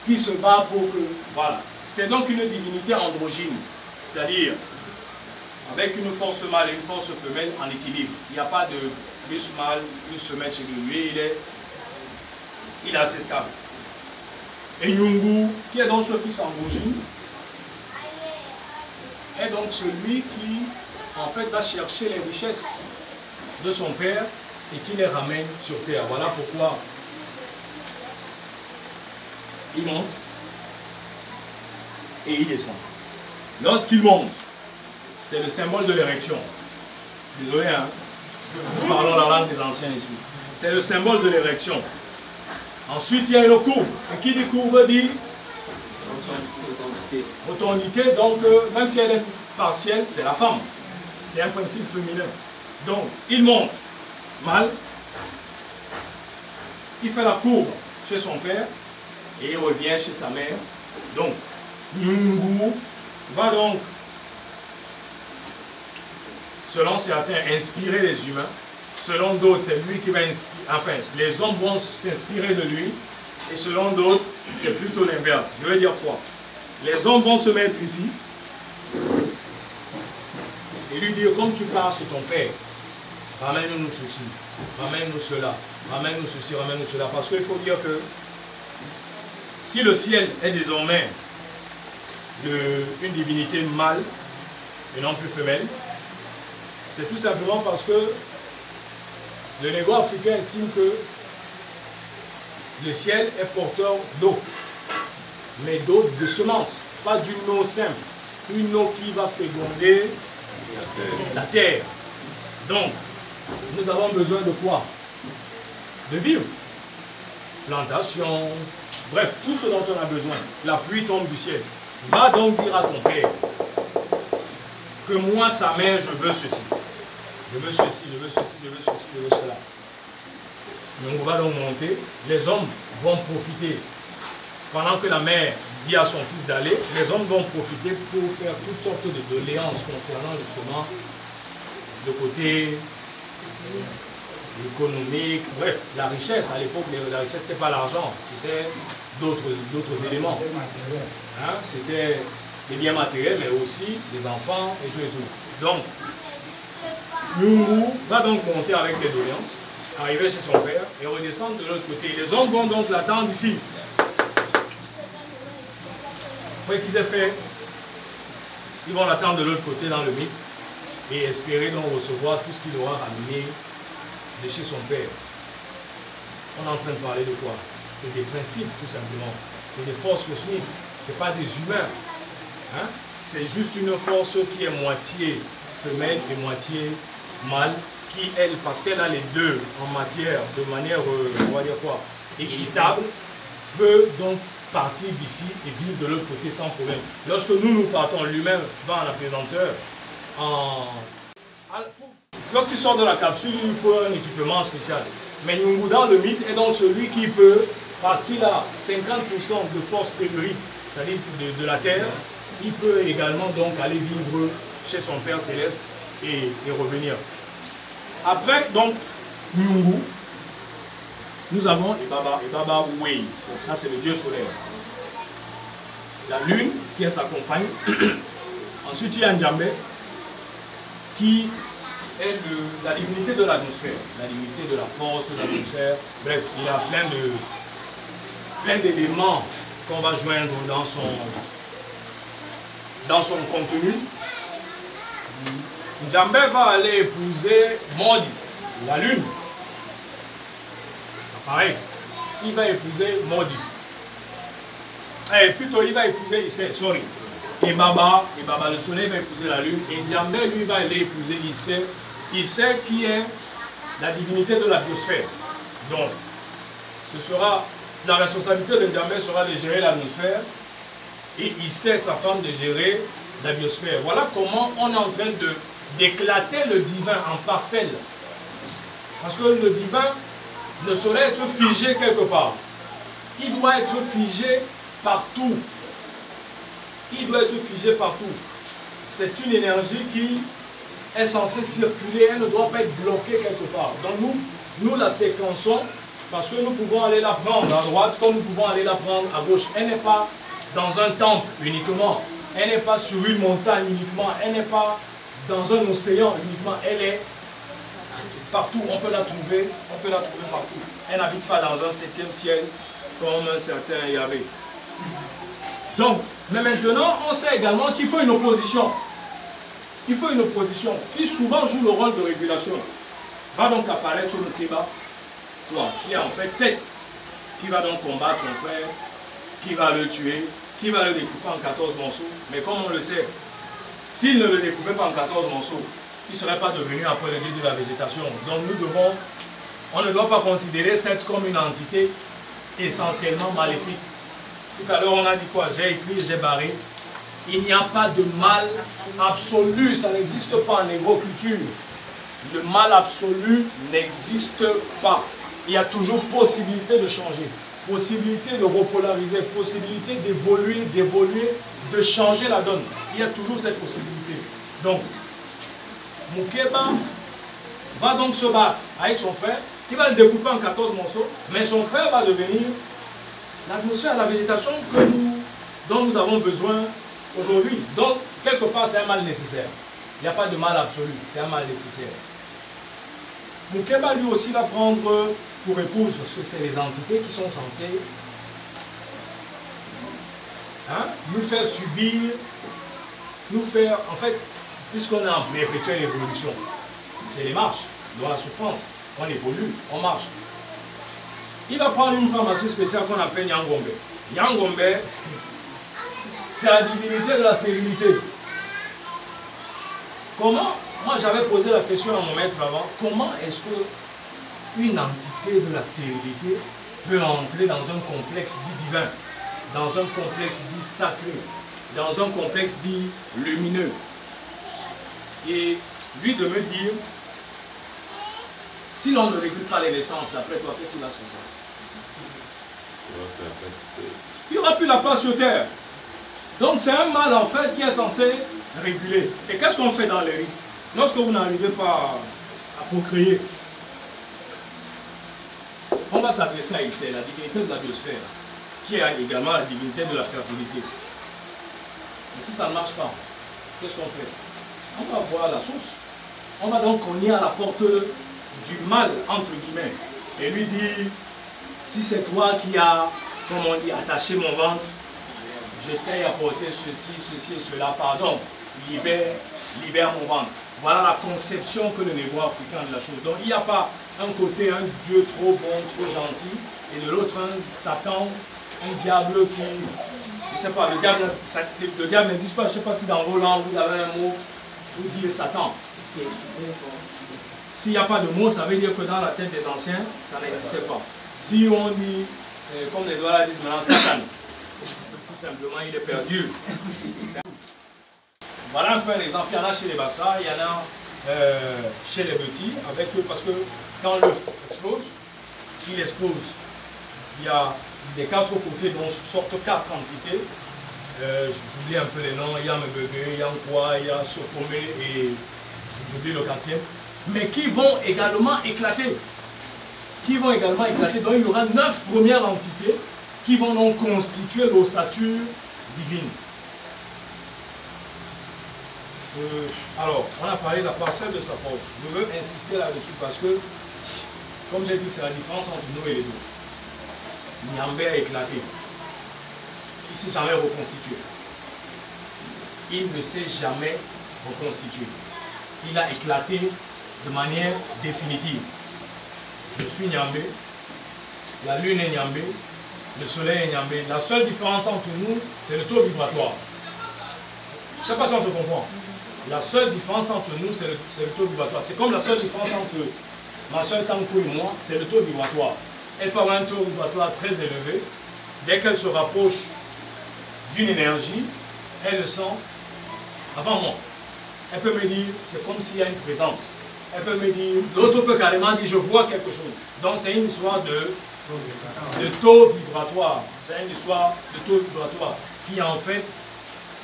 qui se bat pour que... Voilà. C'est donc une divinité androgyne, c'est-à-dire avec une force mâle et une force femelle en équilibre. Il n'y a pas de plus mâle, plus femelle chez lui. Il est assez stable. Et Nyungu, qui est donc ce fils androgyne, est donc celui qui, en fait, va chercher les richesses de son père et qui les ramène sur terre. Voilà pourquoi il monte et il descend. Lorsqu'il monte, c'est le symbole de l'érection. Désolé, hein? Nous parlons la langue des anciens ici. C'est le symbole de l'érection. Ensuite, il y a une courbe. Et qui dit courbe dit rotondité. Donc, même si elle est partielle, c'est la femme. C'est un principe féminin. Donc, il monte mal. Il fait la courbe chez son père. Et il revient chez sa mère. Donc, Nyungu va donc, selon certains, inspirer les humains. Selon d'autres, c'est lui qui va inspirer. Enfin, les hommes vont s'inspirer de lui. Et selon d'autres, c'est plutôt l'inverse. Je vais dire quoi. Les hommes vont se mettre ici. Et lui dire, comme tu pars chez ton père, ramène-nous ceci, ramène-nous cela, ramène-nous ceci, ramène-nous cela. Parce qu'il faut dire que si le ciel est désormais une divinité mâle et non plus femelle, c'est tout simplement parce que Le négo africain estime que le ciel est porteur d'eau, mais d'eau de semences, pas d'une eau simple, une eau qui va féconder la terre. Donc, nous avons besoin de quoi? De vivre. Plantation, bref, tout ce dont on a besoin. La pluie tombe du ciel. Va donc dire à ton père que moi, sa mère, je veux ceci. Je veux ceci, je veux ceci, je veux ceci, je veux cela. Donc on va donc monter. Les hommes vont profiter. Pendant que la mère dit à son fils d'aller, les hommes vont profiter pour faire toutes sortes de doléances concernant justement le côté économique, bref, la richesse. À l'époque, la richesse n'était pas l'argent, c'était d'autres éléments. Hein? C'était des biens matériels, mais aussi des enfants et tout et tout. Donc, Nyungu va donc monter avec les doléances, arriver chez son père et redescendre de l'autre côté. Les hommes vont donc l'attendre ici. Après qu'ils aient fait, ils vont l'attendre de l'autre côté dans le mythe et espérer donc recevoir tout ce qu'il aura ramené de chez son père. On est en train de parler de quoi? C'est des principes tout simplement. C'est des forces cosmiques. Ce n'est pas des humains. Hein? C'est juste une force qui est moitié femelle et moitié mâle, qui elle, parce qu'elle a les deux en matière, de manière, on va dire quoi, équitable, peut donc partir d'ici et vivre de l'autre côté sans problème. Lorsque nous partons, lui-même va en apesanteur. Lorsqu'il sort de la capsule, il faut un équipement spécial. Mais Nyungu dans le mythe est donc celui qui peut, parce qu'il a 50% de force tellurique, c'est-à-dire de la terre, il peut également donc aller vivre chez son Père Céleste et revenir. Après donc Nyungu, nous avons Ebaba Wei, ça c'est le dieu solaire. La lune qui est sa compagne. Ensuite il y a Njambe qui est la divinité de l'atmosphère, la divinité de la force, de l'atmosphère. Bref, il y a plein d'éléments qu'on va joindre dans son contenu. Njambe va aller épouser Modi, la lune. Pareil, il va épouser Modi. Plutôt, il va épouser Issé, sorry. Et Baba, le soleil va épouser la lune. Et Njambe, lui, va aller épouser Issé. Issé qui est la divinité de la biosphère. Donc, ce sera, la responsabilité de Njambe sera de gérer l'atmosphère. Et Issé, sa femme, de gérer la biosphère. Voilà comment on est en train d'éclater le divin en parcelles. Parce que le divin ne saurait être figé quelque part. Il doit être figé partout. Il doit être figé partout. C'est une énergie qui est censée circuler, elle ne doit pas être bloquée quelque part. Donc nous la séquençons parce que nous pouvons aller la prendre à droite comme nous pouvons aller la prendre à gauche. Elle n'est pas dans un temple uniquement. Elle n'est pas sur une montagne uniquement. Elle n'est pas dans un océan uniquement. Elle est partout. On peut la trouver partout. Elle n'habite pas dans un 7e ciel comme un certain Yahvé. Donc, mais maintenant, on sait également qu'il faut une opposition. Il faut une opposition qui souvent joue le rôle de régulation. Va donc apparaître Mukeba, qui est en fait 7, qui va donc combattre son frère, qui va le tuer, qui va le découper en 14 morceaux. Mais comme on le sait, s'il ne le découpait pas en 14 morceaux, il ne serait pas devenu après le dieu de la végétation. Donc on ne doit pas considérer 7 comme une entité essentiellement maléfique. Tout à l'heure on a dit quoi? J'ai écrit, j'ai barré. Il n'y a pas de mal absolu, ça n'existe pas en agriculture. Le mal absolu n'existe pas. Il y a toujours possibilité de changer, possibilité de repolariser, possibilité d'évoluer, de changer la donne. Il y a toujours cette possibilité. Donc, Mukeba va donc se battre avec son frère. Il va le découper en 14 morceaux, mais son frère va devenir l'atmosphère, la végétation dont nous avons besoin aujourd'hui. Donc, quelque part, c'est un mal nécessaire. Il n'y a pas de mal absolu, c'est un mal nécessaire. Mukeba, lui aussi, va prendre pour épouse, parce que c'est les entités qui sont censées nous faire subir, en fait, puisqu'on est en perpétuelle évolution, c'est les marches. dans la souffrance. On évolue, on marche. Il va prendre une femme assez spéciale qu'on appelle Nyangombe. Nyangombe, c'est la divinité de la stérilité. Comment, moi j'avais posé la question à mon maître avant, comment est-ce qu'une entité de la stérilité peut entrer dans un complexe dit divin, dans un complexe dit sacré, dans un complexe dit lumineux? Et lui de me dire, si l'on ne régule pas les naissances, après toi, qu'est-ce qu'il va se passer? Il n'y aura plus la place sur terre. Donc c'est un mal en fait qui est censé réguler. Et qu'est-ce qu'on fait dans les rites? Lorsque vous n'arrivez pas à procréer, on va s'adresser à Issei, la divinité de la biosphère, qui est également la divinité de la fertilité. Mais si ça ne marche pas, qu'est-ce qu'on fait? On va voir la source. On va donc cogner à la porte du mal, entre guillemets, et lui dire, si c'est toi qui as, comme on dit, attaché mon ventre, je t'ai apporté ceci, ceci et cela, pardon, libère mon ventre. Voilà la conception que le négro-africain de la chose. Donc il n'y a pas un côté, un Dieu trop bon, trop gentil, et de l'autre un Satan, un diable qui, je ne sais pas, le diable n'existe pas, je ne sais pas si dans vos langues vous avez un mot pour dire Satan. S'il n'y a pas de mot, ça veut dire que dans la tête des anciens, ça n'existait pas. Si on dit, comme les Douala disent maintenant, Satan, tout simplement il est perdu. Voilà un peu un exemple. Il y en a chez les Bassa, il y en a chez les petits, avec eux, parce que quand l'œuf explose, il explose. Il y a des quatre côtés dont sortent quatre entités. J'oublie un peu les noms. Il y a Mbege, il y a Nkwa, il y a Sokome et j'oublie le quatrième. Mais qui vont également éclater. Donc il y aura 9 premières entités qui vont donc constituer l'ossature divine. Alors, on a parlé de la parcelle de sa force. Je veux insister là-dessus parce que, comme j'ai dit, c'est la différence entre nous et les autres. Nyambé a éclaté. Il ne s'est jamais reconstitué. Il ne s'est jamais reconstitué. Il a éclaté de manière définitive. Je suis Nyambé, la lune est Nyambé, le soleil est Nyambé. La seule différence entre nous, c'est le taux vibratoire. Je ne sais pas si on se comprend. La seule différence entre nous, c'est le taux vibratoire. C'est comme la seule différence entre ma soeur Tankou et moi, c'est le taux vibratoire. Elle peut avoir un taux vibratoire très élevé. Dès qu'elle se rapproche d'une énergie, elle le sent avant moi. Elle peut me dire, c'est comme s'il y a une présence. Elle peut me dire, l'autre peut carrément dire, je vois quelque chose. Donc c'est une histoire de taux vibratoire. C'est une histoire de taux vibratoire qui en fait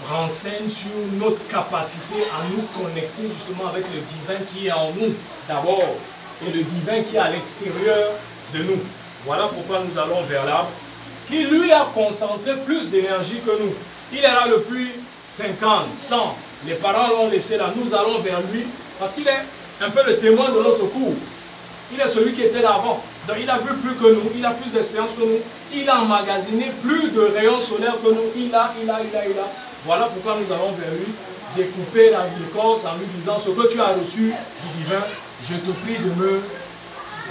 renseigne sur notre capacité à nous connecter justement avec le divin qui est en nous d'abord et le divin qui est à l'extérieur de nous. Voilà pourquoi nous allons vers l'arbre qui lui a concentré plus d'énergie que nous. Il est là depuis 50, 100. Les parents l'ont laissé là. Nous allons vers lui parce qu'il est un peu le témoin de notre cours. Il est celui qui était là avant. Donc il a vu plus que nous, il a plus d'expérience que nous. Il a emmagasiné plus de rayons solaires que nous. Il a. Voilà pourquoi nous allons vers lui découper l'écorce en lui disant ce que tu as reçu du divin, je te prie de me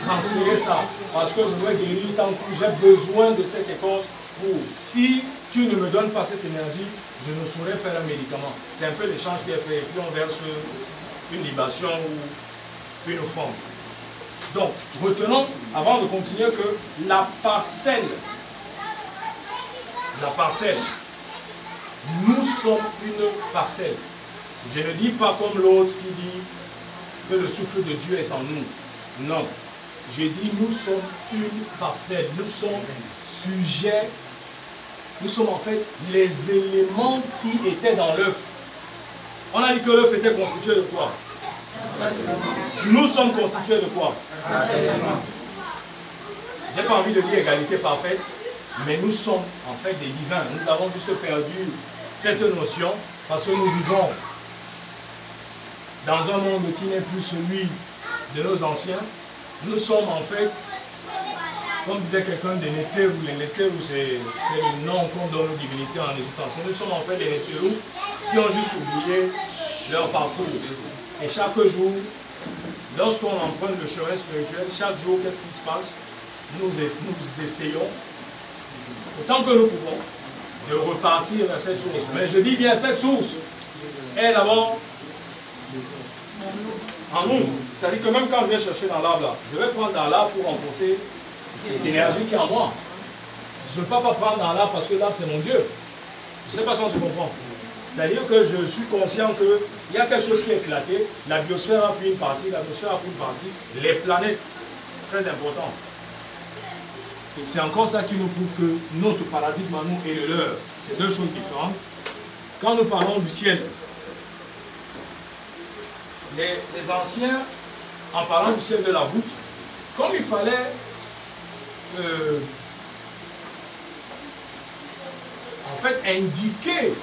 transférer ça. Parce que je veux guérir tant que j'ai besoin de cette écorce pour, si tu ne me donnes pas cette énergie, je ne saurais faire un médicament. C'est un peu l'échange qui est fait et puis on verse une libation ou une offrande. Donc, retenons, avant de continuer, que la parcelle, nous sommes une parcelle. Je ne dis pas comme l'autre qui dit que le souffle de Dieu est en nous. Non. Je dis nous sommes une parcelle. Nous sommes sujets. Nous sommes en fait les éléments qui étaient dans l'œuf. On a dit que l'œuf était constitué de quoi? Nous sommes constitués de quoi? J'ai pas envie de dire égalité parfaite, mais nous sommes en fait des divins. Nous avons juste perdu cette notion parce que nous vivons dans un monde qui n'est plus celui de nos anciens. Nous sommes en fait, comme disait quelqu'un, des Nétérou. Les Nétérou, c'est le nom qu'on donne aux divinités en Égypte ancienne. Nous sommes en fait des Nétérou qui ont juste oublié leur parcours. Et chaque jour, lorsqu'on emprunte le chemin spirituel, chaque jour, qu'est-ce qui se passe? Nous essayons, autant que nous pouvons, de repartir vers cette source. Mais je dis bien cette source est d'abord en nous. C'est-à-dire que même quand je vais chercher dans l'arbre là, je vais prendre dans l'arbre pour renforcer l'énergie qui est en moi. Je ne veux pas prendre dans l'arbre parce que l'arbre c'est mon Dieu. Je ne sais pas si on se comprend. C'est-à-dire que je suis conscient qu'il y a quelque chose qui est éclaté. La biosphère a pris une partie, les planètes, très important. Et c'est encore ça qui nous prouve que notre paradigme à nous et le leur, c'est deux choses différentes. Quand nous parlons du ciel, les anciens, en parlant du ciel de la voûte, comme il fallait en fait indiquer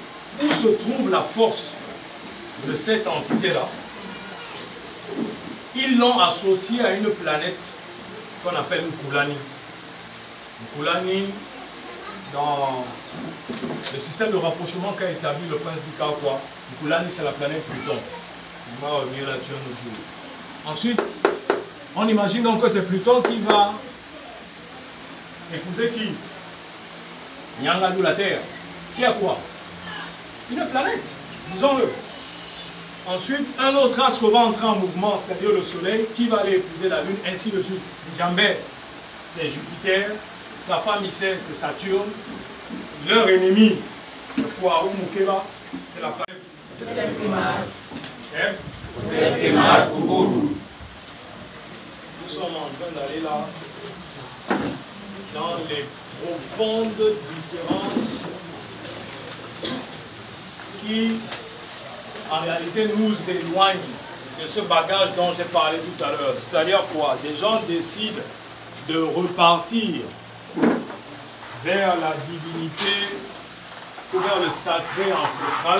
où se trouve la force de cette entité-là, ils l'ont associé à une planète qu'on appelle Mkulani. Mkulani, dans le système de rapprochement qu'a établi le prince d'Ikakwa, Mkulani c'est la planète Pluton. On va revenir là-dessus un autre jour. Ensuite, on imagine donc que c'est Pluton qui va épouser qui? Nyangadou, la Terre. Qui a quoi? Une planète, disons-le. Ensuite, un autre astre va entrer en mouvement, c'est-à-dire le Soleil, qui va aller épouser la Lune, ainsi de suite. Djambé, c'est Jupiter. Sa femme ici, c'est Saturne. Leur ennemi, le Poirou Mukeba, c'est la femme. Nous sommes en train d'aller là, dans les profondes différences qui, en réalité, nous éloignent de ce bagage dont j'ai parlé tout à l'heure. C'est-à-dire quoi? Des gens décident de repartir vers la divinité ou vers le sacré ancestral,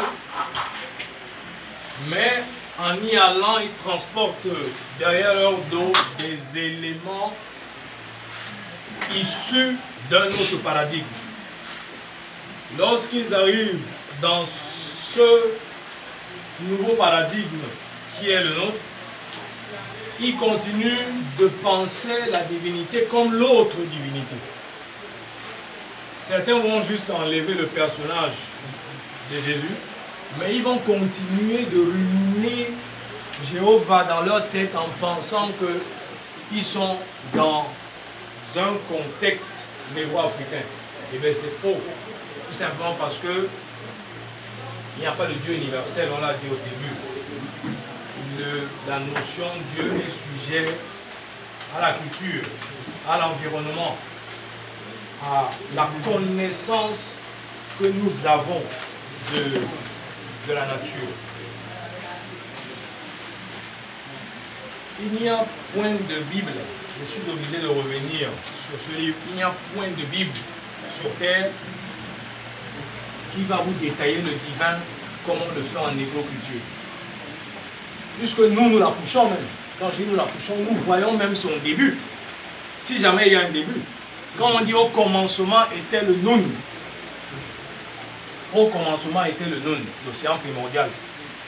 mais en y allant, ils transportent derrière leur dos des éléments issus d'un autre paradigme. Lorsqu'ils arrivent dans ce nouveau paradigme qui est le nôtre, ils continuent de penser la divinité comme l'autre divinité. Certains vont juste enlever le personnage de Jésus, mais ils vont continuer de ruminer Jéhovah dans leur tête en pensant qu'ils sont dans un contexte négro-africain. Et bien c'est faux, tout simplement parce que il n'y a pas de Dieu universel, on l'a dit au début. La notion de Dieu est sujet à la culture, à l'environnement, à la connaissance que nous avons de la nature. Il n'y a point de Bible, je suis obligé de revenir sur ce livre, il n'y a point de Bible sur terre qui va vous détailler le divin comme on le fait en négro-culture. Puisque nous la couchons même. Quand je dis nous la couchons, nous voyons même son début. Si jamais il y a un début. Quand on dit au commencement était le Nun. Au commencement était le Nun, l'océan primordial.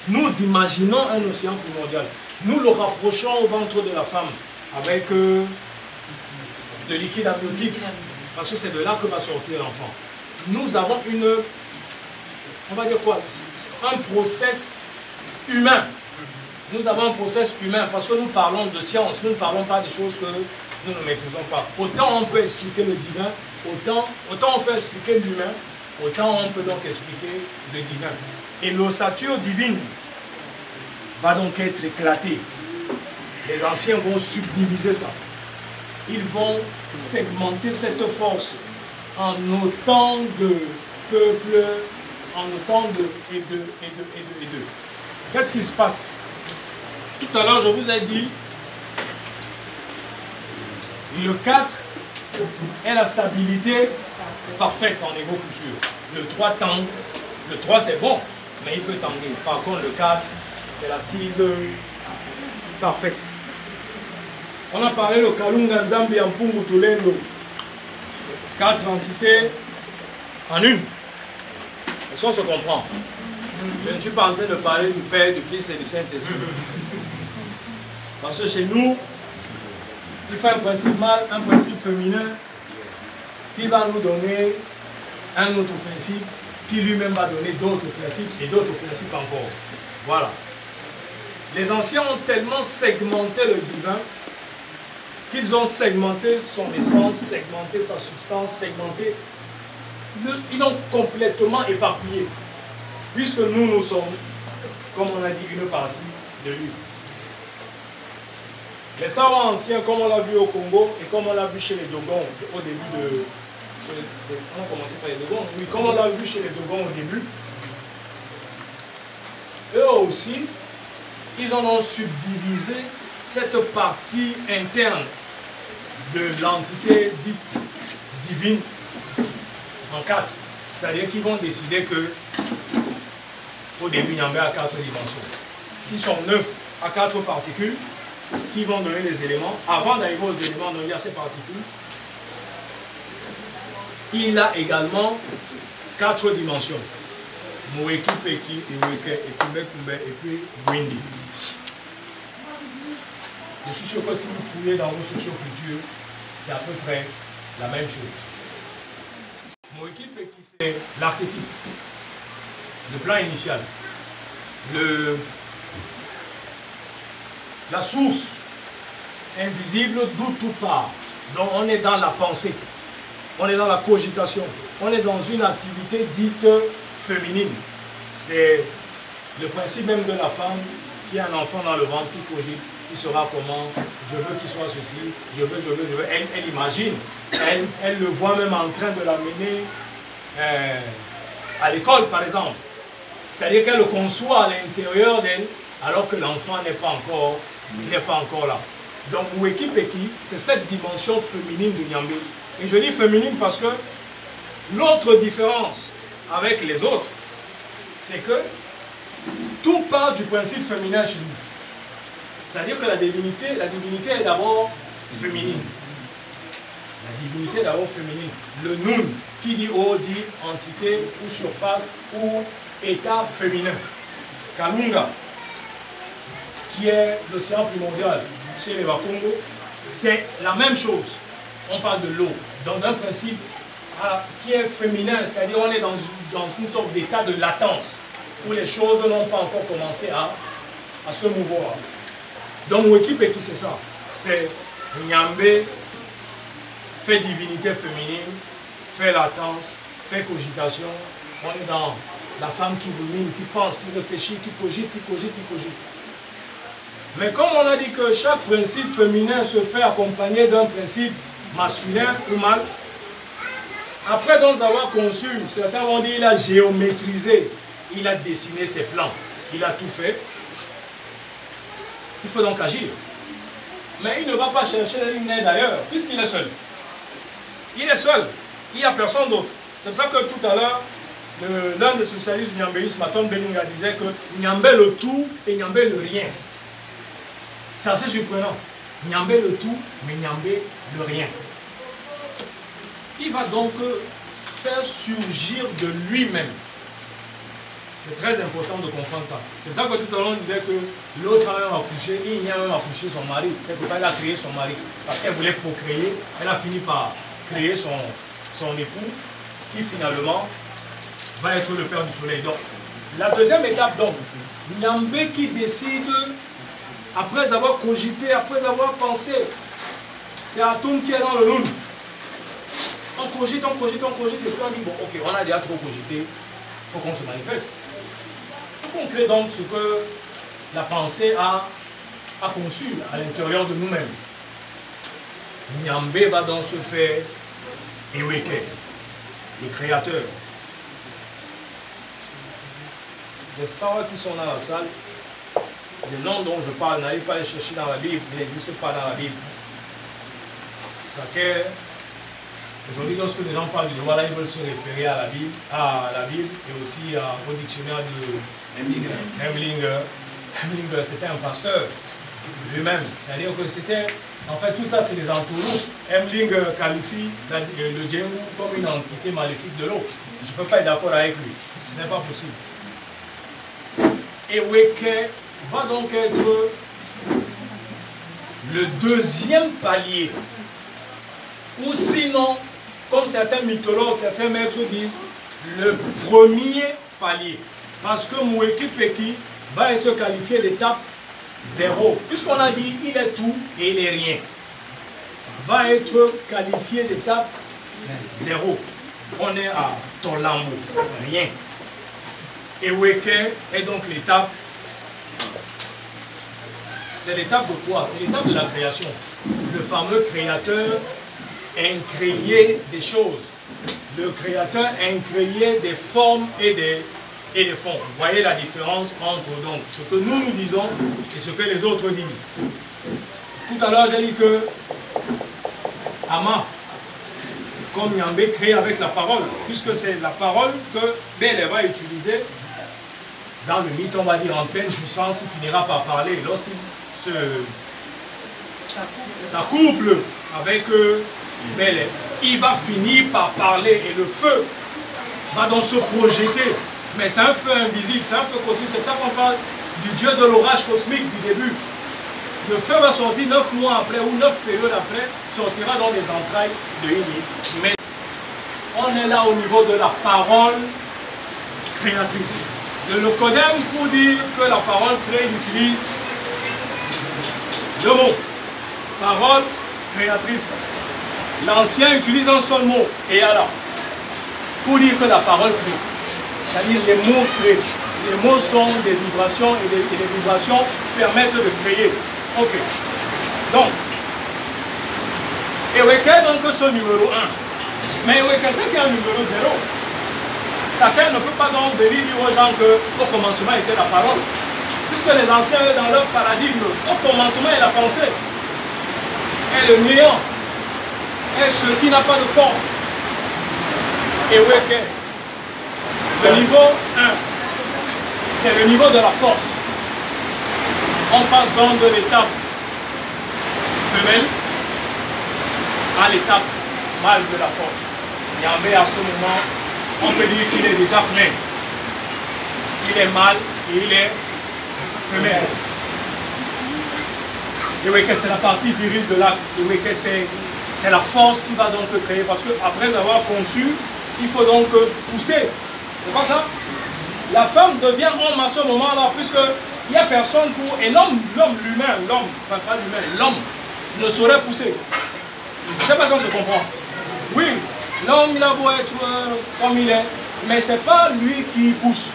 Nous imaginons un océan primordial. Nous le rapprochons au ventre de la femme avec le liquide amniotique. Parce que c'est de là que va sortir l'enfant. Nous avons on va dire quoi? Un process humain. Nous avons un process humain parce que nous parlons de science, nous ne parlons pas des choses que nous ne maîtrisons pas. Autant on peut expliquer le divin, autant on peut expliquer l'humain, autant on peut donc expliquer le divin. Et l'ossature divine va donc être éclatée. Les anciens vont subdiviser ça. Ils vont segmenter cette force en autant de peuples, en autant de et de. Qu'est-ce qui se passe? Tout à l'heure, je vous ai dit, le 4 est la stabilité parfaite en égo-culture. Le 3 tangue, le 3 c'est bon, mais il peut tanguer. Par contre, le 4, c'est la 6 parfaite. On a parlé de Kalunga Nzambi Ampungu Tulendo. 4 entités en une. Est-ce qu'on se comprend? Je ne suis pas en train de parler du Père, du Fils et du Saint-Esprit. Parce que chez nous, il faut un principe mâle, un principe féminin qui va nous donner un autre principe qui lui-même va donner d'autres principes et d'autres principes encore. Voilà. Les anciens ont tellement segmenté le divin qu'ils ont segmenté son essence, segmenté sa substance, segmenté. Ils l'ont complètement éparpillé. Puisque nous sommes, comme on a dit, une partie de lui. Les savants anciens, comme on l'a vu au Congo et comme on l'a vu chez les Dogons au début de... On a commencé par les Dogons. Oui, comme on l'a vu chez les Dogons au début, eux aussi, ils en ont subdivisé cette partie interne de l'entité dite divine en 4. C'est-à-dire qu'ils vont décider que au début, Nyambé a 4 dimensions. S'ils sont 9 à 4 particules qui vont donner les éléments, avant d'arriver aux éléments dont il y a ces particules, il a également 4 dimensions. Moeki, Peki, Iweke, Ekumbe, Kumbe et puis Gwindi. Je suis sûr que si vous fouillez dans vos sociocultures, c'est à peu près la même chose. Moeki, Peki, c'est l'archétype. Le plan initial, la source invisible d'où tout part. Donc on est dans la pensée, on est dans la cogitation, on est dans une activité dite féminine. C'est le principe même de la femme qui a un enfant dans le ventre, qui cogite, qui saura comment, je veux qu'il soit ceci, je veux. Elle imagine, elle le voit même en train de l'amener à l'école par exemple. C'est-à-dire qu'elle le conçoit à l'intérieur d'elle, alors que l'enfant n'est pas encore là. Donc, Moeki Peki, c'est cette dimension féminine de Nyambé. Et je dis féminine parce que l'autre différence avec les autres, c'est que tout part du principe féminin chez nous. C'est-à-dire que la divinité est d'abord féminine. La divinité est d'abord féminine. Le Nun, qui dit eau, dit entité ou surface ou état féminin. Kalunga, qui est l'océan primordial chez les Bakongo, c'est la même chose. On parle de l'eau, donc d'un principe qui est féminin, c'est-à-dire on est dans une sorte d'état de latence, où les choses n'ont pas encore commencé à se mouvoir. Donc Moeki Peki, c'est ça. C'est Nyambé, fait divinité féminine, fait latence, fait cogitation. On est dans la femme qui rumine, qui pense, qui réfléchit, qui cogite. Mais comme on a dit que chaque principe féminin se fait accompagner d'un principe masculin ou mâle, après d'en avoir conçu, certains vont dire qu'il a géométrisé, il a dessiné ses plans, il a tout fait. Il faut donc agir. Mais il ne va pas chercher une aide ailleurs, puisqu'il est seul. Il est seul, il n'y a personne d'autre. C'est pour ça que tout à l'heure, l'un des spécialistes du nyambéisme, Maton Belinga, disait que Nyambé le tout et Nyambé le rien. C'est assez surprenant. Nyambé le tout, mais Nyambé le rien. Il va donc faire surgir de lui-même. C'est très important de comprendre ça. C'est pour ça que tout à l'heure on disait que l'autre a même accouché, il a même accouché son mari. Quelque part, elle a créé son mari. Parce qu'elle voulait procréer, elle a fini par créer son époux, qui finalement va être le père du soleil. Donc, la deuxième étape, donc, Nyambé qui décide, après avoir cogité, après avoir pensé, c'est Atum qui est dans le Nun. On cogite, et puis on dit, bon, ok, on a déjà trop cogité, il faut qu'on se manifeste. Il faut qu'on crée donc ce que la pensée a conçu à l'intérieur de nous-mêmes. Nyambé va donc se faire Eweke, le créateur. Les savants qui sont dans la salle, les noms dont je parle, n'allez pas les chercher dans la Bible, ils n'existent pas dans la Bible. Aujourd'hui, lorsque les gens parlent du droit, là, ils veulent se référer à la Bible et aussi au dictionnaire de Hemlinger. Hemlinger, c'était un pasteur lui-même. C'est-à-dire que c'était, en fait, tout ça, c'est des entourloups. Hemlinger qualifie le Djemou comme une entité maléfique de l'eau. Je ne peux pas être d'accord avec lui. Ce n'est pas possible. Et Weke va donc être le deuxième palier. Ou sinon, comme certains mythologues, certains maîtres disent, le premier palier. Parce que Mweki Peki va être qualifié d'étape 0. Puisqu'on a dit il est tout et il est rien. Va être qualifié d'étape 0. On est à Tolambo, rien. Et Weke est donc l'étape. C'est l'étape de quoi? C'est l'étape de la création. Le fameux créateur incréé des choses. Le créateur incréé des formes et des fonds. Vous voyez la différence entre donc ce que nous disons et ce que les autres disent. Tout à l'heure, j'ai dit que Ama, comme Yambé, crée avec la parole, puisque c'est la parole que Bélé va utiliser dans le mythe, on va dire en pleine jouissance, il finira par parler. Lorsqu'il s'accouple avec Bélé, il va finir par parler et le feu va donc se projeter. Mais c'est un feu invisible, c'est un feu cosmique. C'est pour ça qu'on parle du dieu de l'orage cosmique du début. Le feu va sortir 9 mois après ou 9 périodes après, sortira dans les entrailles de Ini. Mais on est là au niveau de la parole créatrice. Le Locodème, pour dire que la parole créée, utilise le mot parole créatrice. L'ancien utilise un seul mot, et alors, pour dire que la parole crée. C'est-à-dire les mots créent. Les mots sont des vibrations et les vibrations permettent de créer. Ok. Donc, Eweke donc ce numéro 1. Mais Eweke c'est qu'il y a un numéro 0. Chacun ne peut pas donc venir dire aux gens qu'au commencement était la parole. Puisque les anciens, dans leur paradigme, au commencement est la pensée. Et le néant est ce qui n'a pas de forme. Eweke. Le niveau 1, c'est le niveau de la force. On passe donc de l'étape femelle à l'étape mâle de la force. Yambé, à ce moment, on peut dire qu'il est déjà plein. Il est mâle et il est femelle. Et oui, que c'est la partie virile de l'acte. Et oui, que c'est la force qui va donc créer. Parce qu'après avoir conçu, il faut donc pousser. C'est pas ça? La femme devient homme à ce moment-là, puisqu'il n'y a personne pour... Et l'homme lui-même, enfin pas lui-même, l'homme ne saurait pousser. Je ne sais pas si on se comprend. Oui, l'homme il a beau être comme il est, mais ce n'est pas lui qui pousse.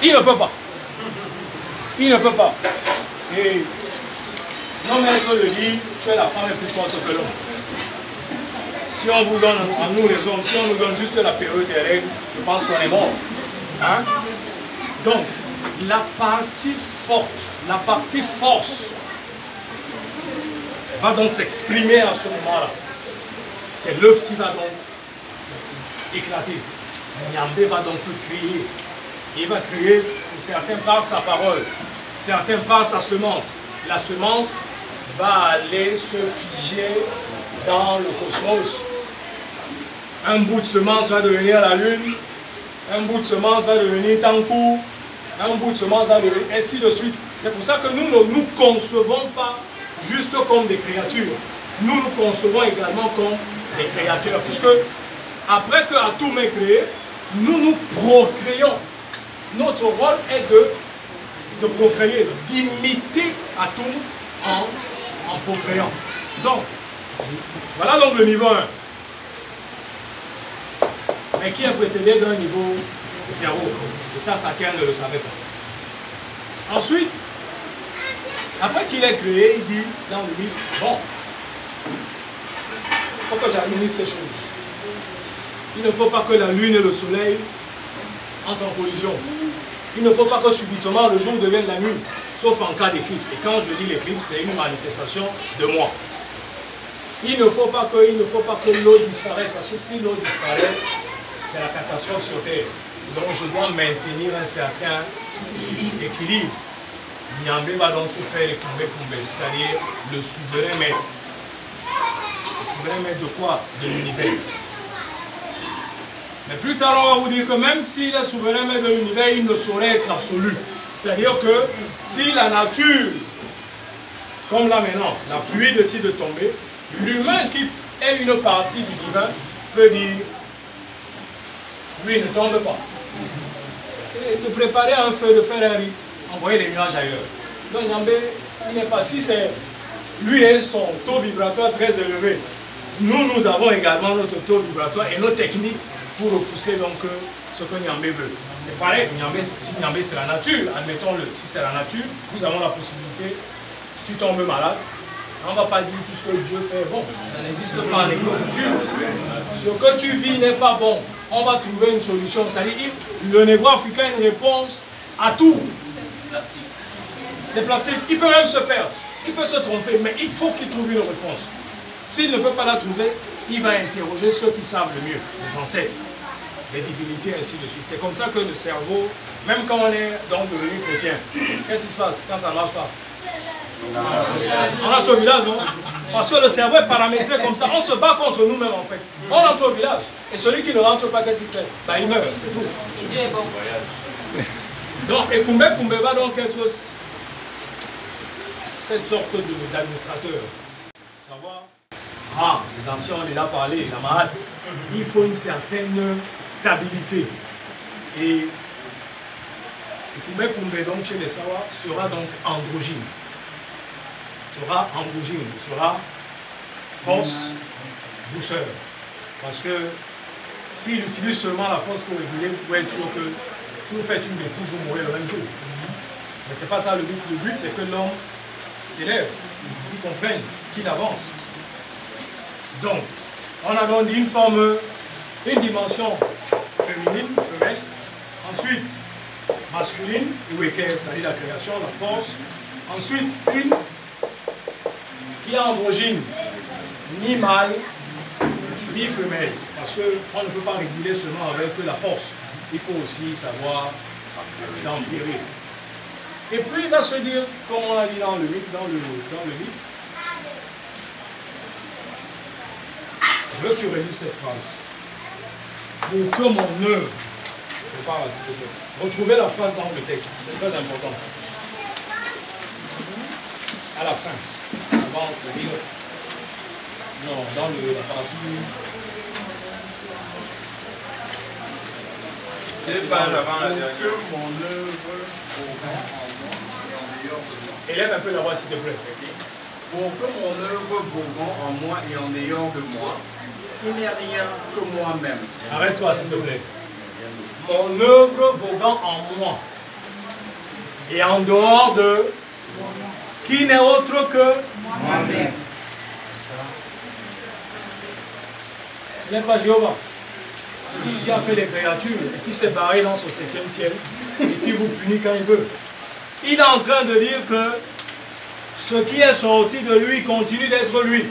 Il ne peut pas. Il ne peut pas. Et nos maîtres le disent que la femme est plus forte que l'homme. Si on vous donne, à nous les hommes, si on nous donne juste la période des règles, je pense qu'on est mort. Hein? Donc, la partie forte, la partie force, va donc s'exprimer à ce moment-là. C'est l'œuf qui va donc éclater. Nyambé va donc crier. Il va crier pour certains par sa parole, certains par sa semence. La semence va aller se figer dans le cosmos. Un bout de semence va devenir la lune, un bout de semence va devenir Tankou, un bout de semence va devenir ainsi de suite. C'est pour ça que nous ne nous concevons pas juste comme des créatures. Nous nous concevons également comme des créateurs. Puisque après que Atum est créé, nous nous procréons. Notre rôle est de procréer, d'imiter Atum en procréant. Donc, voilà donc le niveau 1. Mais qui est précédé d'un niveau 0. Et ça, chacun ne le savait pas. Ensuite, après qu'il est créé, il dit dans le livre, bon, il faut que j'administre ces choses. Il ne faut pas que la lune et le soleil entrent en collision. Il ne faut pas que subitement le jour devienne la nuit, sauf en cas d'éclipse. Et quand je dis l'éclipse, c'est une manifestation de moi. Il ne faut pas que l'eau disparaisse, parce que si l'eau disparaît, c'est la catastrophe sur Terre. Donc je dois maintenir un certain équilibre. Nyambé va donc se faire écouler, c'est-à-dire le souverain maître. Le souverain maître de quoi? De l'univers. Mais plus tard, on va vous dire que même s'il est souverain maître de l'univers, il ne saurait être absolu. C'est-à-dire que si la nature comme là maintenant, la pluie décide de tomber, l'humain qui est une partie du divin peut dire, lui ne tombe pas. Et de préparer un feu, de faire un rite, envoyer des nuages ailleurs. Donc Nyambé, il n'est pas, si c'est lui et son taux vibratoire très élevé, nous avons également notre taux vibratoire et nos techniques pour repousser donc ce que Nyambé veut. C'est pareil, si Nyambé c'est la nature, admettons-le, si c'est la nature, nous avons la possibilité, si tu tombes malade, on ne va pas dire tout ce que Dieu fait bon, ça n'existe pas en écriture. Ce que tu vis n'est pas bon, on va trouver une solution. C'est-à-dire, le négro africain a une réponse à tout. C'est plastique, il peut même se perdre, il peut se tromper, mais il faut qu'il trouve une réponse. S'il ne peut pas la trouver, il va interroger ceux qui savent le mieux, les ancêtres, les divinités, ainsi de suite. C'est comme ça que le cerveau, même quand on est donc devenu chrétien, qu'est-ce qui se passe quand ça ne marche pas? On entre au village, non? Parce que le cerveau est paramétré comme ça, on se bat contre nous-mêmes en fait. On entre au village, et celui qui ne rentre pas, qu'est-ce qu'il fait? Ben, il meurt, c'est tout. Et Dieu est bon. Donc, et Koumbe va donc être cette sorte d'administrateur. Savoir, ah, les anciens ont déjà parlé, la malade, il faut une certaine stabilité. Et Koumbe donc chez les Sawa sera donc androgyne. Sera force, douceur. Parce que s'il utilise seulement la force pour réguler, vous pouvez être sûr que si vous faites une bêtise, vous mourrez le même jour. Mais ce n'est pas ça le but. Le but, c'est que l'homme s'élève, qu'il comprenne, qu'il avance. Donc, on a donc une forme, une dimension féminine, femelle, ensuite masculine, c'est-à-dire la création, la force, ensuite une qui est androgyne, ni mâle, ni femelle, parce qu'on ne peut pas réguler seulement avec la force, il faut aussi savoir l'empirer. Et puis il va se dire, comme on l'a dit dans le mythe, je veux que tu relises cette phrase. Pour que mon œuvre, retrouvez la phrase dans le texte, c'est très important. À la fin, avant, c'est-à-dire, non, dans la partie. Élève un peu la voix, s'il te plaît. Pour que mon œuvre voguant en moi et en ayant de moi, qu'il n'est rien que moi-même. Arrête-toi, s'il te plaît. Mon œuvre voguant en moi et en dehors de qui n'est autre que moi-même. Ce n'est pas Jéhovah qui a fait des créatures et qui s'est barré dans son 7e ciel et qui vous punit quand il veut. Il est en train de dire que ce qui est sorti de lui continue d'être lui.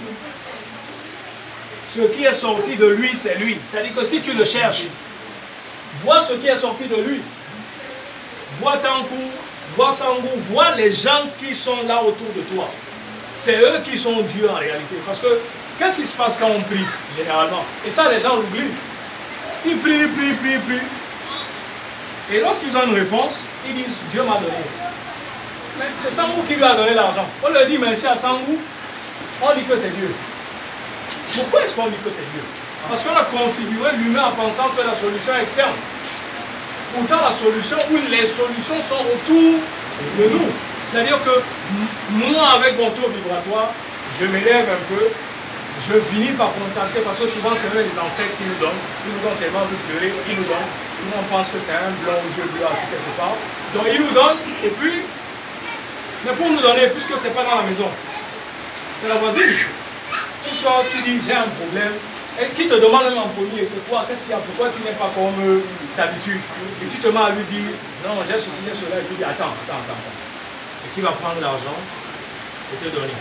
Ce qui est sorti de lui, c'est lui. C'est-à-dire que si tu le cherches, vois ce qui est sorti de lui. Vois Tankou, vois Sangou, vois les gens qui sont là autour de toi. C'est eux qui sont Dieu en réalité. Parce que qu'est-ce qui se passe quand on prie, généralement? Et ça, les gens l'oublient. Ils prient. Et lorsqu'ils ont une réponse, ils disent Dieu m'a donné. Mais c'est Sangou qui lui a donné l'argent. On leur dit merci à Sangou, on dit que c'est Dieu. Pourquoi est-ce qu'on dit que c'est Dieu? Parce qu'on a configuré l'humain en pensant que la solution est externe. Pourtant, la solution ou les solutions sont autour de nous. C'est-à-dire que moi, avec mon taux vibratoire, je m'élève un peu, je finis par contacter, parce que souvent c'est les ancêtres qui nous donnent, ils nous ont tellement vu pleurer, ils nous donnent, nous on pense que c'est un blanc aux yeux bleus assis quelque part. Donc ils nous donnent, et puis, mais pour nous donner, puisque ce n'est pas dans la maison, c'est la voisine. Tu sors, tu dis j'ai un problème, et qui te demande même en premier, c'est quoi, qu'est-ce qu'il y a, pourquoi tu n'es pas comme d'habitude? Et tu te mets à lui dire, non, j'ai ceci, j'ai cela, et tu dis attends. Et qui va prendre l'argent et te donner.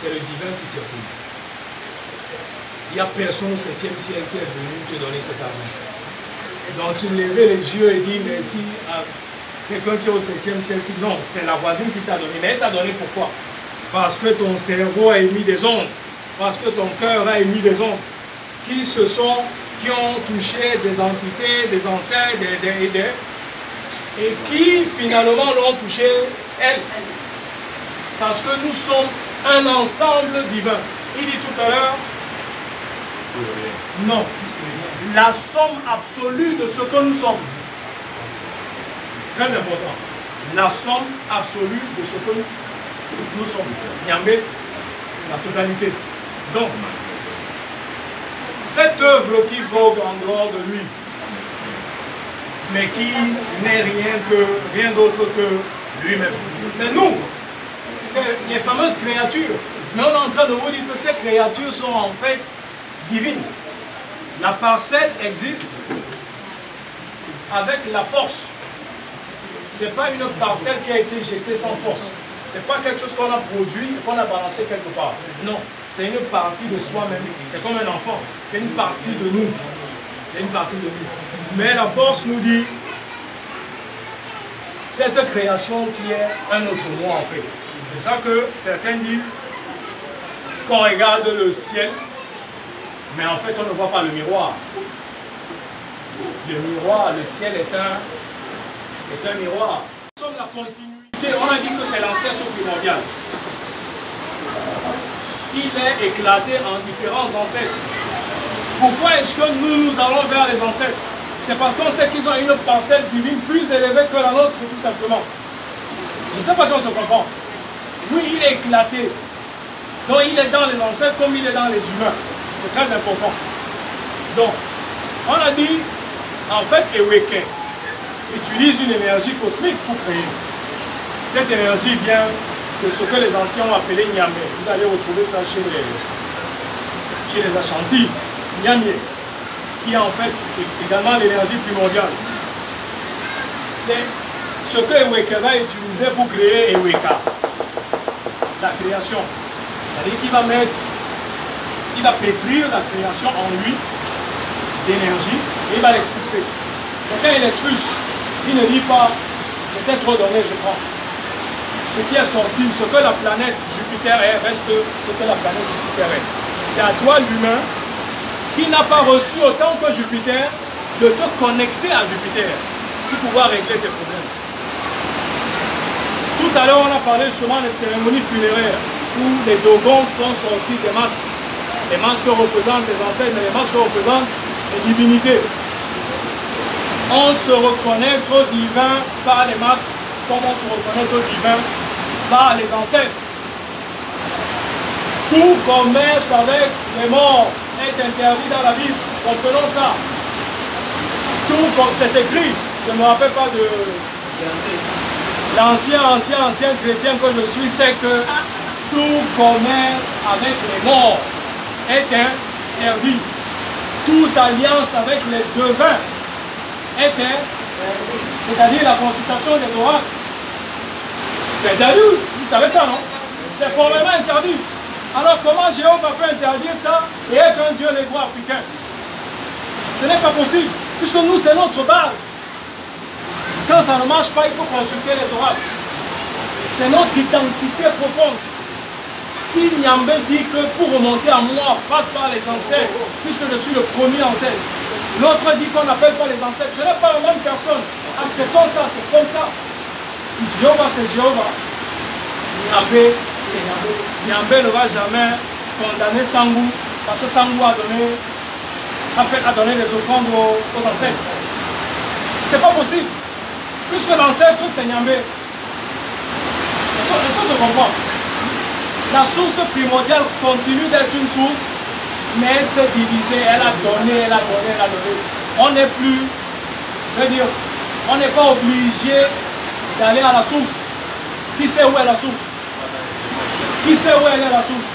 C'est le divin qui circule. Il n'y a personne au 7e ciel qui est venu te donner cet argent. Donc tu lèves les yeux et dis merci à quelqu'un qui est au 7e ciel. Non, c'est la voisine qui t'a donné. Mais elle t'a donné pourquoi? Parce que ton cerveau a émis des ondes. Parce que ton cœur a émis des ondes qui ont touché des entités, des ancêtres, et qui finalement l'ont touché elle. parce que nous sommes un ensemble divin. Il dit tout à l'heure, non, la somme absolue de ce que nous sommes. Très important. La somme absolue de ce que nous sommes. Nyambé, la totalité. Donc, cette œuvre qui vogue en dehors de lui, mais qui n'est rien d'autre que lui-même. C'est nous. C'est les fameuses créatures. Mais on est en train de vous dire que ces créatures sont en fait divines. La parcelle existe avec la force. Ce n'est pas une parcelle qui a été jetée sans force. Ce n'est pas quelque chose qu'on a produit et qu'on a balancé quelque part. Non, c'est une partie de soi-même. C'est comme un enfant. C'est une partie de nous. C'est une partie de nous. Mais la force nous dit cette création qui est un autre moi en fait. C'est ça que certains disent qu'on regarde le ciel, mais en fait on ne voit pas le miroir. Le miroir, le ciel est un miroir. Nous sommes la continuité, on a dit que c'est l'ancêtre primordial. Il est éclaté en différents ancêtres. Pourquoi est-ce que nous allons vers les ancêtres? C'est parce qu'on sait qu'ils ont une parcelle divine plus élevée que la nôtre, tout simplement. Je ne sais pas si on se comprend. Lui, il est éclaté. Donc, il est dans les ancêtres comme il est dans les humains. C'est très important. Donc, on a dit, en fait, Eweke utilise une énergie cosmique pour créer. Cette énergie vient de ce que les anciens ont appelé Nyame. Vous allez retrouver ça chez les Ashanti. Nyame, qui est en fait également l'énergie primordiale. C'est ce que Eweke va utiliser pour créer Eweka, la création. C'est-à-dire qu'il va pétrir la création en lui d'énergie et il va l'expulser. Donc quand il l'expulse, il ne dit pas peut-être trop donné, je prends. Ce qui est sorti, ce que la planète Jupiter est, reste ce que la planète Jupiter est. C'est à toi l'humain qui n'a pas reçu autant que Jupiter de te connecter à Jupiter pour pouvoir régler tes problèmes. Tout à l'heure, on a parlé justement des cérémonies funéraires où les Dogons font sortir des masques. Les masques représentent les ancêtres, mais les masques représentent les divinités. On se reconnaît au divin par les masques, comme on se reconnaît au divin par les ancêtres. Tout commerce avec les morts est interdit dans la Bible. Comprenons ça. Tout comme c'est écrit. Je ne me rappelle pas de l'ancien chrétien que je suis, c'est que tout commerce avec les morts est interdit. Toute alliance avec les devins est interdit. C'est-à-dire la consultation des oracles. C'est interdit. Vous savez ça, non? C'est formellement interdit. Alors comment Jéhovah peut interdire ça et être un dieu négro-africain? Ce n'est pas possible, puisque nous, c'est notre base. Quand ça ne marche pas, il faut consulter les oracles. C'est notre identité profonde. Si Nyambé dit que pour remonter à moi, passe par les ancêtres, puisque je suis le premier ancêtre. L'autre dit qu'on n'appelle pas les ancêtres. Ce n'est pas la même personne. Acceptons ça, c'est comme ça. Jéhovah, c'est Jéhovah. Nyambé, c'est Nyambé. Nyambé ne va jamais condamner Sangou, parce que Sangou a donné des offrandes aux ancêtres. C'est pas possible. Puisque l'ancêtre, c'est Nyambé. Est-ce que je comprends? La source primordiale continue d'être une source, mais elle s'est divisée, elle a donné, elle a donné, elle a donné. On n'est plus, je veux dire, on n'est pas obligé d'aller à la source. Qui sait où est la source? Qui sait où est la source?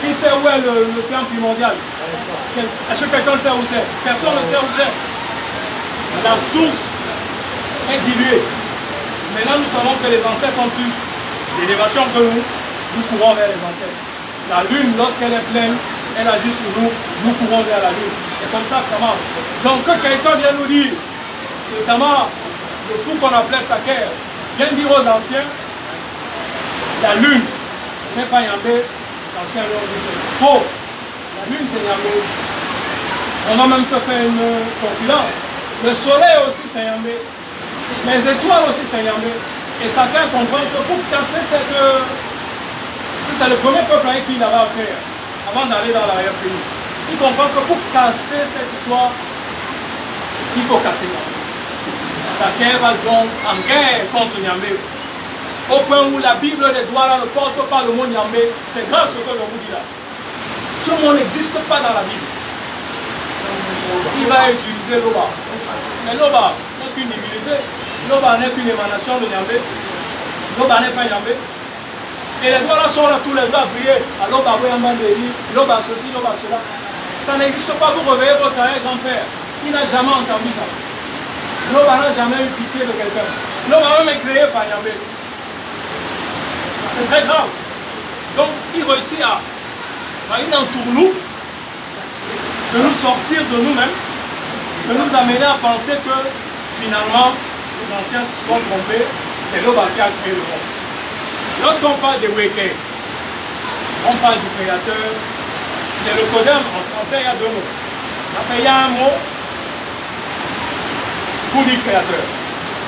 Qui sait où est l'océan primordial? Est-ce que quelqu'un sait où c'est? Personne ne sait où c'est. La source est diluée. Maintenant, nous savons que les ancêtres ont plus d'élévation que nous. Nous courons vers les ancêtres. La lune, lorsqu'elle est pleine, elle agit sur nous, nous courons vers la lune. C'est comme ça que ça marche. Donc que quelqu'un vienne nous dire, notamment le fou qu'on appelait Saker, vient dire aux anciens, la lune n'est pas Nyambé, les anciens leur disent c'est faux. La lune c'est Nyambé. On a même fait une confidence. Le soleil aussi c'est Nyambé. Les étoiles aussi c'est Nyambé. Et Saker comprend que pour casser C'est le premier peuple avec qui il avait affaire, avant d'aller dans l'arrière-pays. Il comprend que pour casser cette histoire, il faut casser Niamey. Chacun va donc en guerre contre Niamey. Au point où la Bible des Douala ne porte pas le mot Niamey, c'est grave ce que je vous dis là. Ce mot n'existe pas dans la Bible. Il va utiliser Loba. Mais Loba n'est qu'une divinité. Loba n'est qu'une émanation de Niamey. Loba n'est pas Niamey. Et les Douala sont là tous les jours à prier. À Loba, Loba ceci, Loba cela. Ça n'existe pas. Vous réveillez votre arrière-grand-père. Il n'a jamais entendu ça. Loba n'a jamais eu pitié de quelqu'un. Loba même est créé par Niamey. C'est très grave. Donc, il réussit à une entourloupe de nous sortir de nous-mêmes, de nous amener à penser que finalement, les anciens se sont trompés, c'est Loba qui a créé le monde. Lorsqu'on parle de Weke, on parle du créateur. De l'Ocodam, en français, il y a deux mots. Enfin, il y a un mot pour dire créateur.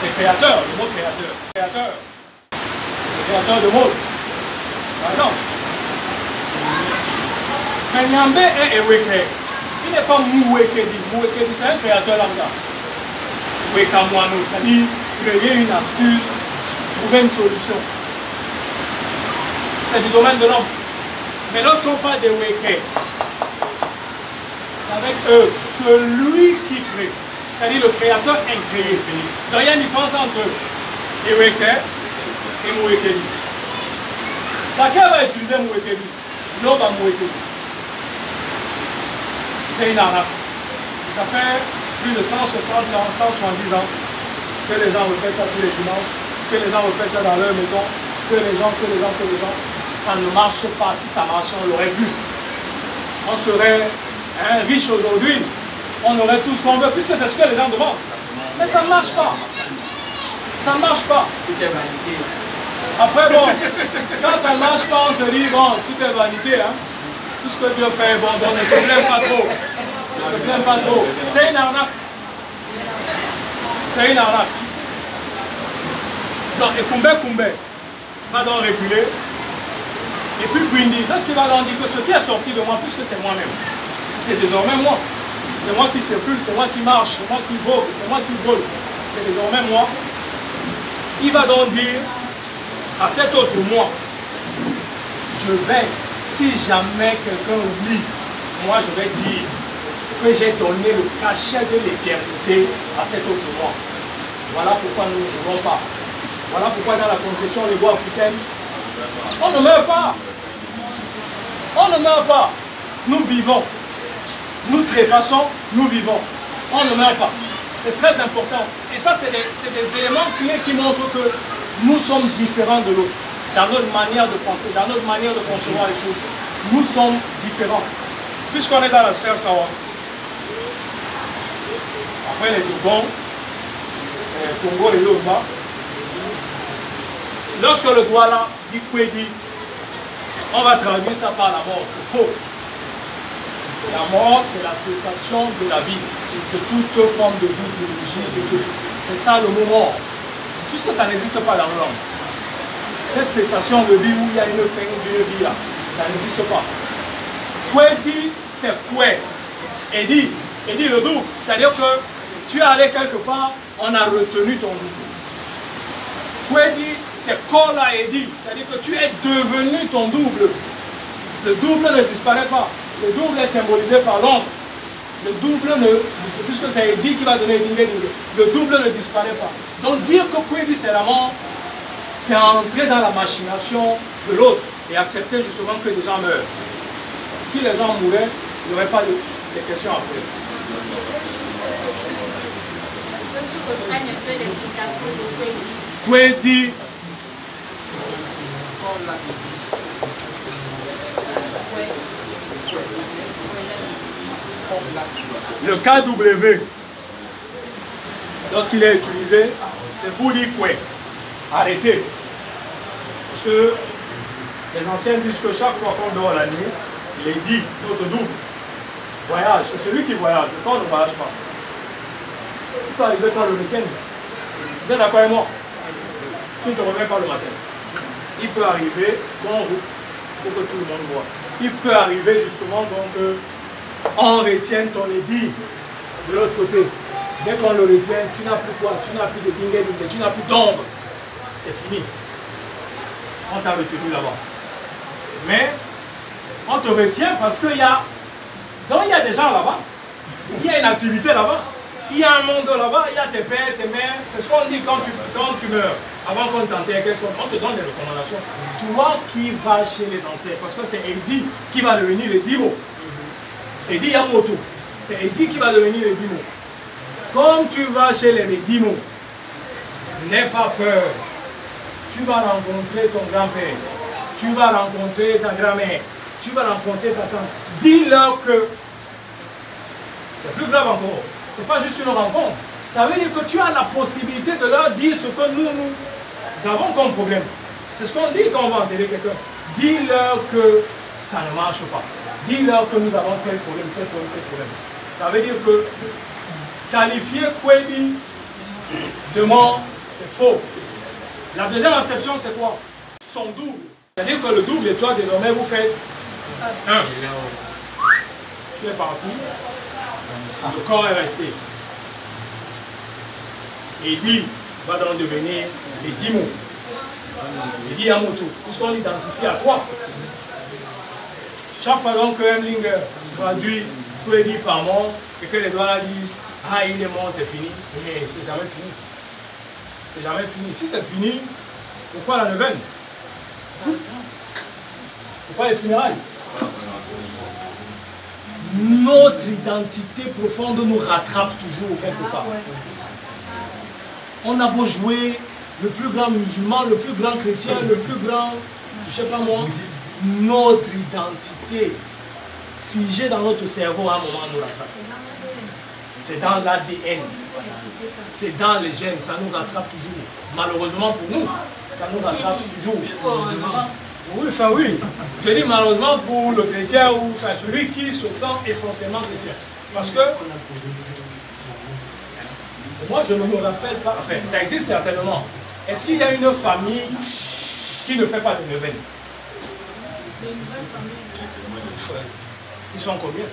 C'est créateur, le mot créateur. Créateur. Le créateur de mots. Par exemple. Mais Niamey est Eweke. Il n'est pas Mouwekedi. Mouwekedi, c'est un créateur lambda. Wekamwano, c'est-à-dire créer une astuce, trouver une solution. C'est du domaine de l'homme. Mais lorsqu'on parle de Weke, c'est avec eux, celui qui crée. C'est-à-dire le créateur incréé. Donc il y a une différence entre Eweke et Mouwekedi. Chacun va utiliser Mouwekedi. L'homme va Mouwekedi. C'est une arnaque. Ça fait plus de 160 ans, 170 ans que les gens répètent ça tous les dimanches, que les gens répètent ça dans leur maison, que les gens. Ça ne marche pas. Si ça marchait, on l'aurait vu. On serait riche aujourd'hui. On aurait tout ce qu'on veut, puisque c'est ce que les gens demandent. Mais ça ne marche pas. Ça ne marche pas. Tout est vanité. Après, bon, quand ça ne marche pas, on te dit, bon, tout est vanité. Hein. Tout ce que Dieu fait, bon, donc ne te plains pas trop. Ne te plains pas trop. C'est une arnaque. C'est une arnaque. Donc, et Koumbe va donc reculer. Et puis Gwindi, lorsqu'il va donc dire que ce qui est sorti de moi, puisque c'est moi-même, c'est désormais moi. C'est moi qui circule, c'est moi qui marche, c'est moi qui vogue, c'est moi qui vole. C'est désormais moi. Il va donc dire à cet autre moi, je vais, si jamais quelqu'un oublie, moi je vais dire que j'ai donné le cachet de l'éternité à cet autre moi. Voilà pourquoi nous ne mourrons pas. Voilà pourquoi dans la conception des voies africaines, on ne meurt pas. On ne meurt pas. Nous vivons. Nous trépassons, nous vivons. On ne meurt pas. C'est très important. Et ça, c'est des éléments clés qui montrent que nous sommes différents de l'autre. Dans notre manière de penser, dans notre manière de concevoir les choses. Nous sommes différents. Puisqu'on est dans la sphère Sawa. Après les Dogons, les Congo et Yoruba. Lorsque le Douala dit Kwedi, on va traduire ça par la mort. C'est faux. La mort, c'est la cessation de la vie, de toute forme de vie, de vie. C'est ça le mot mort. Puisque ça n'existe pas dans le langue. Cette cessation de vie où il y a une fin d'une vie là, ça n'existe pas. Kwedi, c'est Kwe. Edi le double. C'est-à-dire que tu es allé quelque part, on a retenu ton double. Kwedi, c'est Kola Edi. C'est-à-dire que tu es devenu ton double. Le double ne disparaît pas. Le double est symbolisé par l'ombre. Le double ne, puisque c'est Edi qui va donner Edingue, le double ne disparaît pas. Donc dire que Kwedi c'est la mort, c'est entrer dans la machination de l'autre et accepter justement que les gens meurent. Si les gens mouraient, il n'y aurait pas de questions après. Kwedi. Le KW, lorsqu'il est utilisé, c'est pour dire quoi? Arrêtez. Parce que les anciens disent que chaque fois qu'on dort la nuit, il est dit, notre double, voyage. C'est celui qui voyage, le corps ne voyage pas. Il peut arriver quand le médecin, vous êtes d'accord avec moi? Tu ne te reviens pas le matin. Il peut arriver qu'on roule. pour que tout le monde voit. Il peut arriver justement donc on retienne ton édit de l'autre côté. Dès qu'on le retient, tu n'as plus quoi? Tu n'as plus de dingue, tu n'as plus d'ombre. C'est fini. On t'a retenu là-bas. Mais on te retient parce qu'il y a... Donc il y a des gens là-bas. Il y a une activité là-bas. Il y a un monde là-bas. Il y a tes pères, tes mères. C'est ce qu'on dit quand tu meurs. Avant qu'on t'enterre, qu'est-ce qu'on te donne des recommandations. Toi qui vas chez les ancêtres. Parce que c'est Edi qui va devenir le Dimo. Edi Yamoto. C'est Edi qui va devenir le Dimo. Comme tu vas chez les Dimo, n'aie pas peur. Tu vas rencontrer ton grand-père. Tu vas rencontrer ta grand-mère. Tu vas rencontrer ta tante. Dis-leur que c'est plus grave encore. Ce n'est pas juste une rencontre. Ça veut dire que tu as la possibilité de leur dire ce que nous avons comme problème. C'est ce qu'on dit quand on va enterrer quelqu'un. Dis-leur que ça ne marche pas. Dis-leur que nous avons tel problème, tel problème, tel problème. Ça veut dire que qualifier Kwedi de mort, c'est faux. La deuxième acception, c'est quoi? Son double. C'est-à-dire que le double et toi, désormais, vous faites 1. Tu es parti. Le corps est resté. Et lui va donc devenir les Dimo. Les Yamoto. Puisqu'on l'identifie à quoi? Chaque fois donc que Hemlinger traduit Kwedi par mort et que les doigts disent ah, il est mort, c'est fini. Mais c'est jamais fini. C'est jamais fini. Si c'est fini, pourquoi la neuvaine? Pourquoi les funérailles? Notre identité profonde nous rattrape toujours quelque part. On a beau jouer le plus grand musulman, le plus grand chrétien, le plus grand, je ne sais pas moi, notre identité figée dans notre cerveau à un moment nous rattrape. C'est dans l'ADN, c'est dans les gènes, ça nous rattrape toujours. Malheureusement pour nous, ça nous rattrape toujours. Oui, enfin oui. Je dis malheureusement pour le chrétien ou celui qui se sent essentiellement chrétien. Parce que moi je ne me rappelle pas, enfin ça existe certainement. Est-ce qu'il y a une famille qui ne fait pas de neuvaine? Ils sont combien?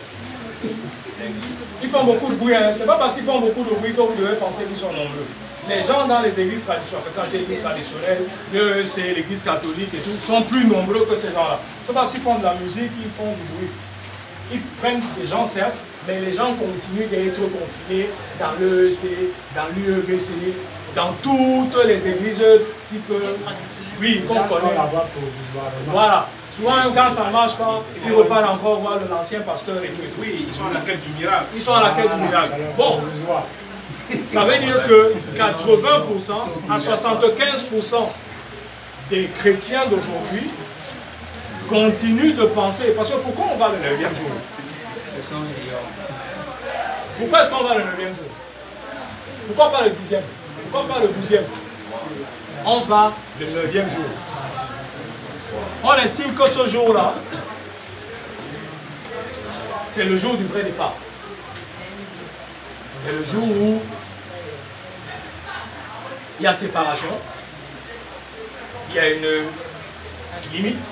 Ils font beaucoup de bruit, hein. C'est pas parce qu'ils font beaucoup de bruit que vous devez penser qu'ils sont nombreux. Les gens dans les églises traditionnelles, quand j'ai l'église traditionnelle, c'est l'église catholique et tout, sont plus nombreux que ces gens-là. C'est parce qu'ils font de la musique, ils font du bruit. Ils prennent des gens, certes, mais les gens continuent d'être confinés dans l'EEC, dans l'UEBC, dans toutes les églises type... Oui, qu'on connaît. Voilà. Souvent, quand ça ne marche pas, ils repartent encore voir l'ancien pasteur et tout. Oui, ils sont à la quête du miracle. Ils sont à la quête du miracle. Bon, ça veut dire que 80% à 75% des chrétiens d'aujourd'hui continuent de penser. Parce que pourquoi on va le 9e jour? Pourquoi est-ce qu'on va le 9e jour? Pourquoi pas le 10e? Pourquoi pas le 12e? On va le 9e jour. On estime que ce jour-là, c'est le jour du vrai départ. C'est le jour où il y a séparation, il y a une limite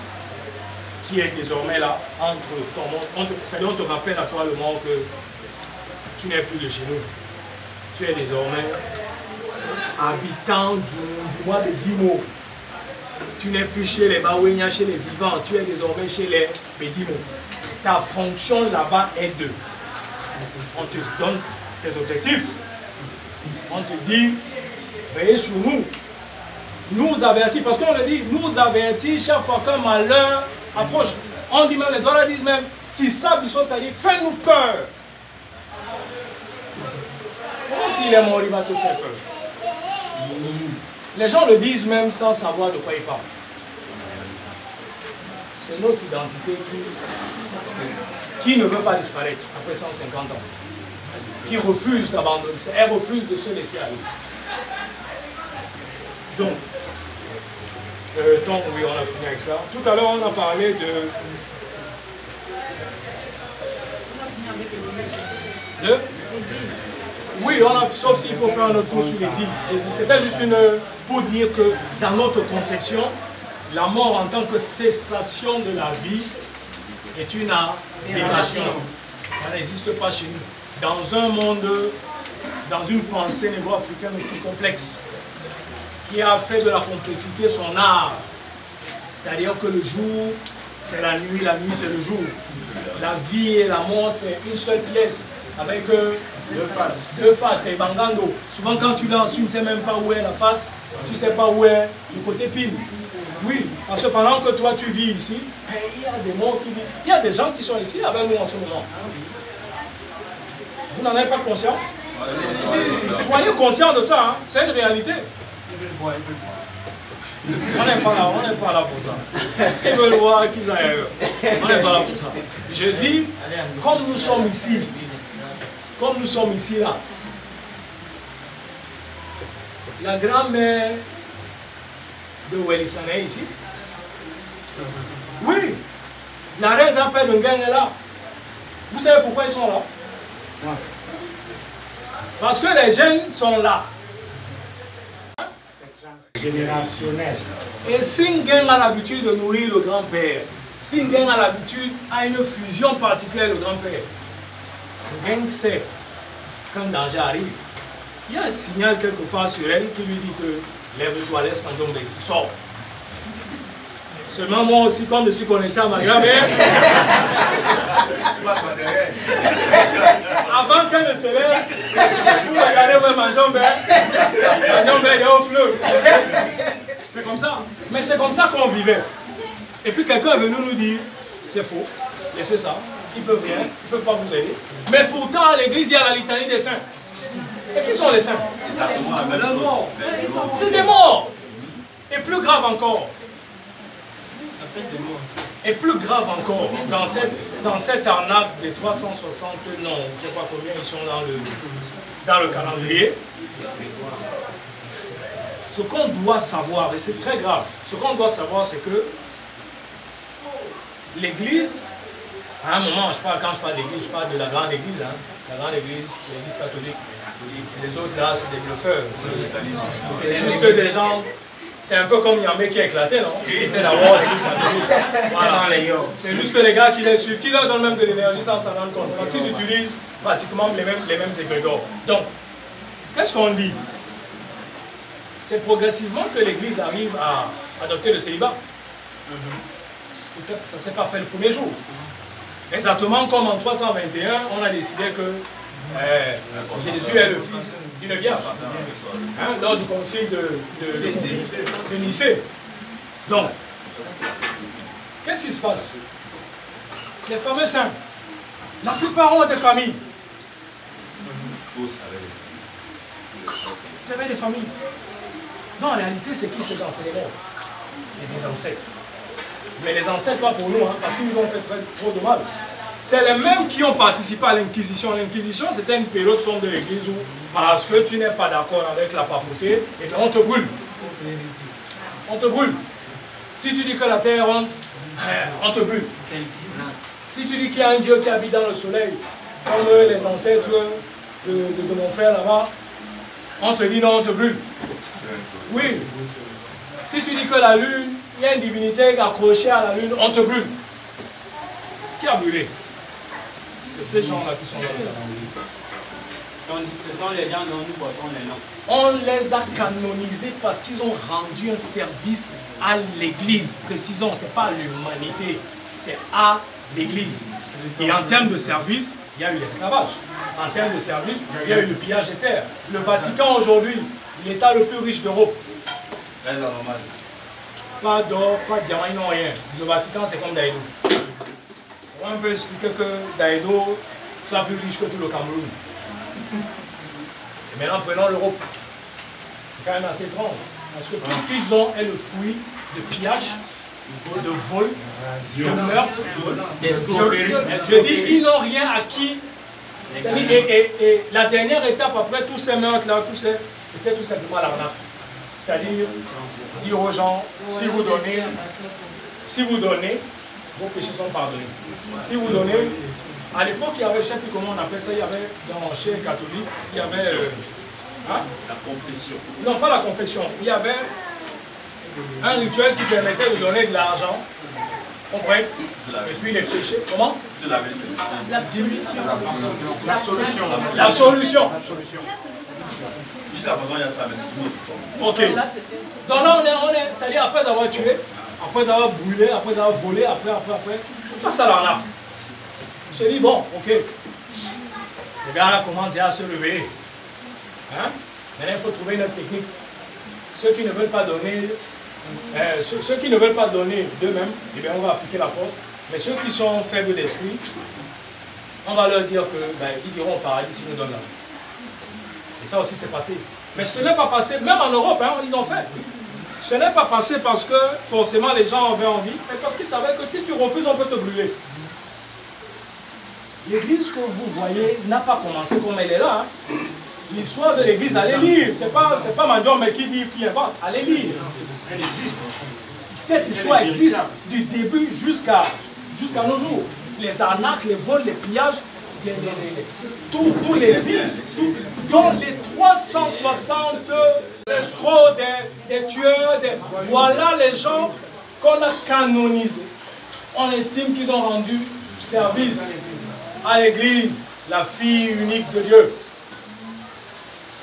qui est désormais là entre ton monde. C'est-à-dire on te rappelle à toi le monde que tu n'es plus de chez nous. Tu es désormais habitant du mois de Dimo. Tu n'es plus chez les Bawenya, chez les vivants, tu es désormais chez les Bédimo. Ta fonction là-bas est de. On te donne tes objectifs. On te dit, veillez sur nous. Nous avertis, parce qu'on le dit, nous avertis chaque fois qu'un malheur approche. On dit même, les dollars disent même, si ça, ça dit, fais-nous peur. Comment s'il est mort, il va te faire peur? Les gens le disent même sans savoir de quoi ils parlent. C'est notre identité qui ne veut pas disparaître après 150 ans. Qui refuse d'abandonner. Elle refuse de se laisser aller. Donc, oui, on a fini avec ça. Tout à l'heure, on a parlé de... Oui, sauf s'il faut faire un autre cours sur les dîmes. C'était juste pour dire que dans notre conception, la mort en tant que cessation de la vie est une aberration. Ça n'existe pas chez nous. Dans un monde, dans une pensée négro-africaine aussi complexe, qui a fait de la complexité son art. C'est-à-dire que le jour, c'est la nuit c'est le jour. La vie et la mort, c'est une seule pièce, avec deux faces et bangando. Souvent quand tu danses, tu ne sais même pas où est la face, tu ne sais pas où est le côté pile. Oui, parce que pendant que toi tu vis ici, il y a des morts qui vivent. Il y a des gens qui sont ici avec nous en ce moment. Vous n'en êtes pas conscient? Soyez conscients de ça, hein. C'est une réalité. On n'est pas là pour ça. S'ils veulent voir qu'ils aillent ailleurs, on n'est pas là pour ça. Je dis, comme nous sommes ici là, la grand-mère de Wellison est ici. Oui, la reine d'Ampère de Ngang est là. Vous savez pourquoi ils sont là? Parce que les jeunes sont là. Générationnel. Et Singen a l'habitude de nourrir le grand-père. Singen a l'habitude à une fusion particulière le grand-père. Singen sait quand le danger arrive. Il y a un signal quelque part sur elle qui lui dit que lève-toi, laisse Mandonga ici, sort. Seulement moi aussi, comme je suis connecté à ma grand-mère, avant qu'elle ne se lève, vous regardez où est Mandonga est au fleuve. C'est comme ça. Mais c'est comme ça qu'on vivait. Et puis quelqu'un est venu nous dire, c'est faux, laissez ça, ils ne peuvent rien, ils ne peuvent pas vous aider. Mais pourtant, à l'église, il y a la litanie des saints. Et qui sont les saints? C'est des morts. Et plus grave encore. Et plus grave encore, dans cette arnaque des 360 noms, je ne sais pas combien ils sont dans le calendrier, ce qu'on doit savoir, et c'est très grave, ce qu'on doit savoir, c'est que l'Église, à un moment, quand je parle d'église, je parle de la grande église, hein, la grande église, l'église catholique. Les autres là, c'est des bluffeurs. C'est juste des gens, c'est un peu comme Niamey qui a éclaté, non? C'était la World l'église catholique. Voilà. C'est juste les gars qui les suivent, qui leur donnent même de l'énergie sans s'en rendre compte. Parce qu'ils utilisent pratiquement les mêmes égrégores. Donc, qu'est-ce qu'on dit? C'est progressivement que l'Église arrive à adopter le célibat. Ça ne s'est pas fait le premier jour. Exactement comme en 321, on a décidé que Jésus est le fils d'une vierge, hein, lors du concile de Nicée. Donc, qu'est-ce qui se passe? Les fameux saints, la plupart ont des familles. Vous avez des familles. Non, en réalité, c'est qui ces enseignements? C'est des ancêtres. Mais les ancêtres, pas pour nous, hein, parce qu'ils nous ont fait trop de mal. C'est les mêmes qui ont participé à l'Inquisition. L'Inquisition, c'était une période sombre de l'Église où, parce que tu n'es pas d'accord avec la papauté, et bien on te brûle. On te brûle. Si tu dis que la terre honte, on te brûle. Si tu dis qu'il y a un Dieu qui habite dans le soleil, comme les ancêtres de mon frère là-bas, on te dit non, on te brûle. Oui. Si tu dis que la lune, il y a une divinité accrochée à la lune, on te brûle. Qui a brûlé? C'est ces gens-là qui sont dans le calendrier. Ce sont les gens dont nous portons les noms. On les a canonisés parce qu'ils ont rendu un service à l'Église. Précisons, ce n'est pas à l'humanité, c'est à l'Église. Et en termes de service, il y a eu l'esclavage. En termes de service, il y a eu le pillage des terres. Le Vatican aujourd'hui, l'État le plus riche d'Europe. Très anormal. Pas d'or, pas de diamant, ils n'ont rien. Le Vatican, c'est comme Daïdo. On peut expliquer que Daïdo soit plus riche que tout le Cameroun. Et maintenant, prenons l'Europe. C'est quand même assez étrange. Parce que tout ce qu'ils ont est le fruit de pillage, de vol, de meurtre, d'escroquerie. Je dis, ils n'ont rien acquis. Et la dernière étape après tous ces meurtres-là, c'était tout simplement l'arnaque. C'est-à-dire dire aux gens, si vous donnez, vos péchés sont pardonnés. Si vous donnez, à l'époque, il y avait, je ne sais plus comment on appelle ça, il y avait dans chez les catholiques, il y avait... la confession. Non, pas la confession. Il y avait Un rituel qui permettait de donner de l'argent aux prêtres et puis les péchés. Comment? L'absolution. Jusqu'à présent, il y a ça, mais c'est une autre forme. Ok. Donc là, c'est-à-dire après avoir tué, après avoir brûlé, après avoir volé, après, on passe à l'arnaque. On se dit, bon, ok. Les gars commencent à se lever. Hein? Maintenant, il faut trouver une autre technique. Ceux qui ne veulent pas donner, ceux qui ne veulent pas donner d'eux-mêmes, eh bien, on va appliquer la force. Mais ceux qui sont faibles d'esprit, on va leur dire qu'ils iront au paradis s'ils nous donnent l'argent. Et ça aussi, c'est passé. Mais ce n'est pas passé, même en Europe, hein, ils l'ont fait. Ce n'est pas passé parce que forcément les gens avaient envie, mais parce qu'ils savaient que si tu refuses, on peut te brûler. L'église que vous voyez n'a pas commencé comme elle est là. Hein. L'histoire de l'église, allez lire. C'est pas Mandon mais qui dit, qui invente. Allez lire. Elle existe. Cette histoire existe du début jusqu'à nos jours. Les arnaques, les vols, les pillages, tous les vices, dont les 360 escrocs, des tueurs, voilà les gens qu'on a canonisés. On estime qu'ils ont rendu service à l'église, la fille unique de Dieu.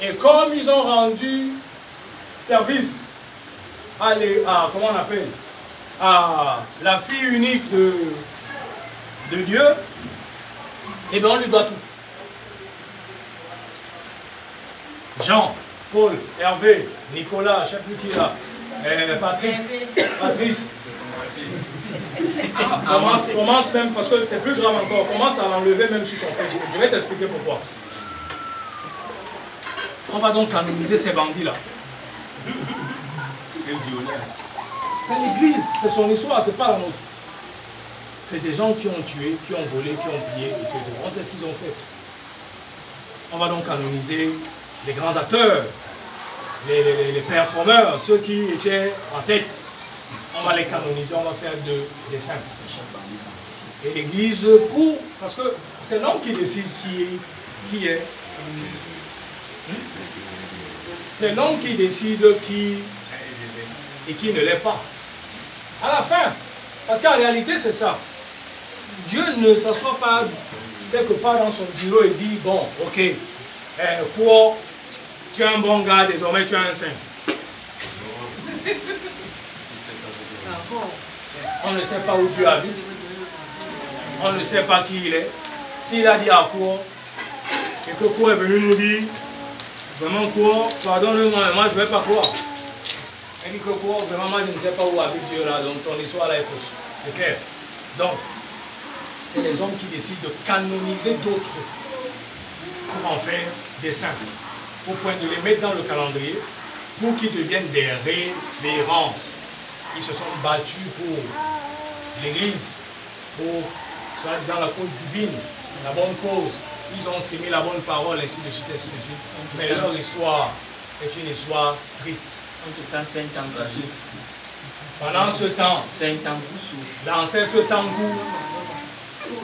Et comme ils ont rendu service à comment on appelle, à la fille unique de Dieu, et bien on lui doit tout. Jean, Paul, Hervé, Nicolas, je ne sais plus qui est là, Patrice. Commence même, parce que c'est plus grave encore, commence à l'enlever même sur ton Facebook. Je vais t'expliquer pourquoi. On va donc canoniser ces bandits-là. C'est l'église, c'est son histoire, c'est pas la nôtre. C'est des gens qui ont tué, qui ont volé, qui ont pillé, et on sait ce qu'ils ont fait. On va donc canoniser les grands acteurs, les performeurs, ceux qui étaient en tête. On va les canoniser, on va faire des saints. Et l'église, parce que c'est l'homme qui décide qui est. C'est l'homme qui décide qui et qui ne l'est pas. À la fin, parce qu'en réalité c'est ça. Dieu ne s'assoit pas quelque part dans son bureau et dit, bon, ok, quoi, tu es un bon gars, désormais tu es un saint. On ne sait pas où Dieu habite. On ne sait pas qui il est. S'il a dit à quoi, et que quoi est venu nous dire, vraiment quoi, pardonne-moi, moi je ne vais pas croire. Il dit que quoi, vraiment moi je ne sais pas où habite Dieu là, donc ton histoire là est fausse. C'est clair. Donc, c'est les hommes qui décident de canoniser d'autres pour en faire des saints, au point de les mettre dans le calendrier pour qu'ils deviennent des références. Ils se sont battus pour l'Église, pour, soi-disant, la cause divine, la bonne cause. Ils ont sémé la bonne parole, ainsi de suite, ainsi de suite. Mais leur histoire est une histoire triste. Pendant ce temps, dans cette Tangou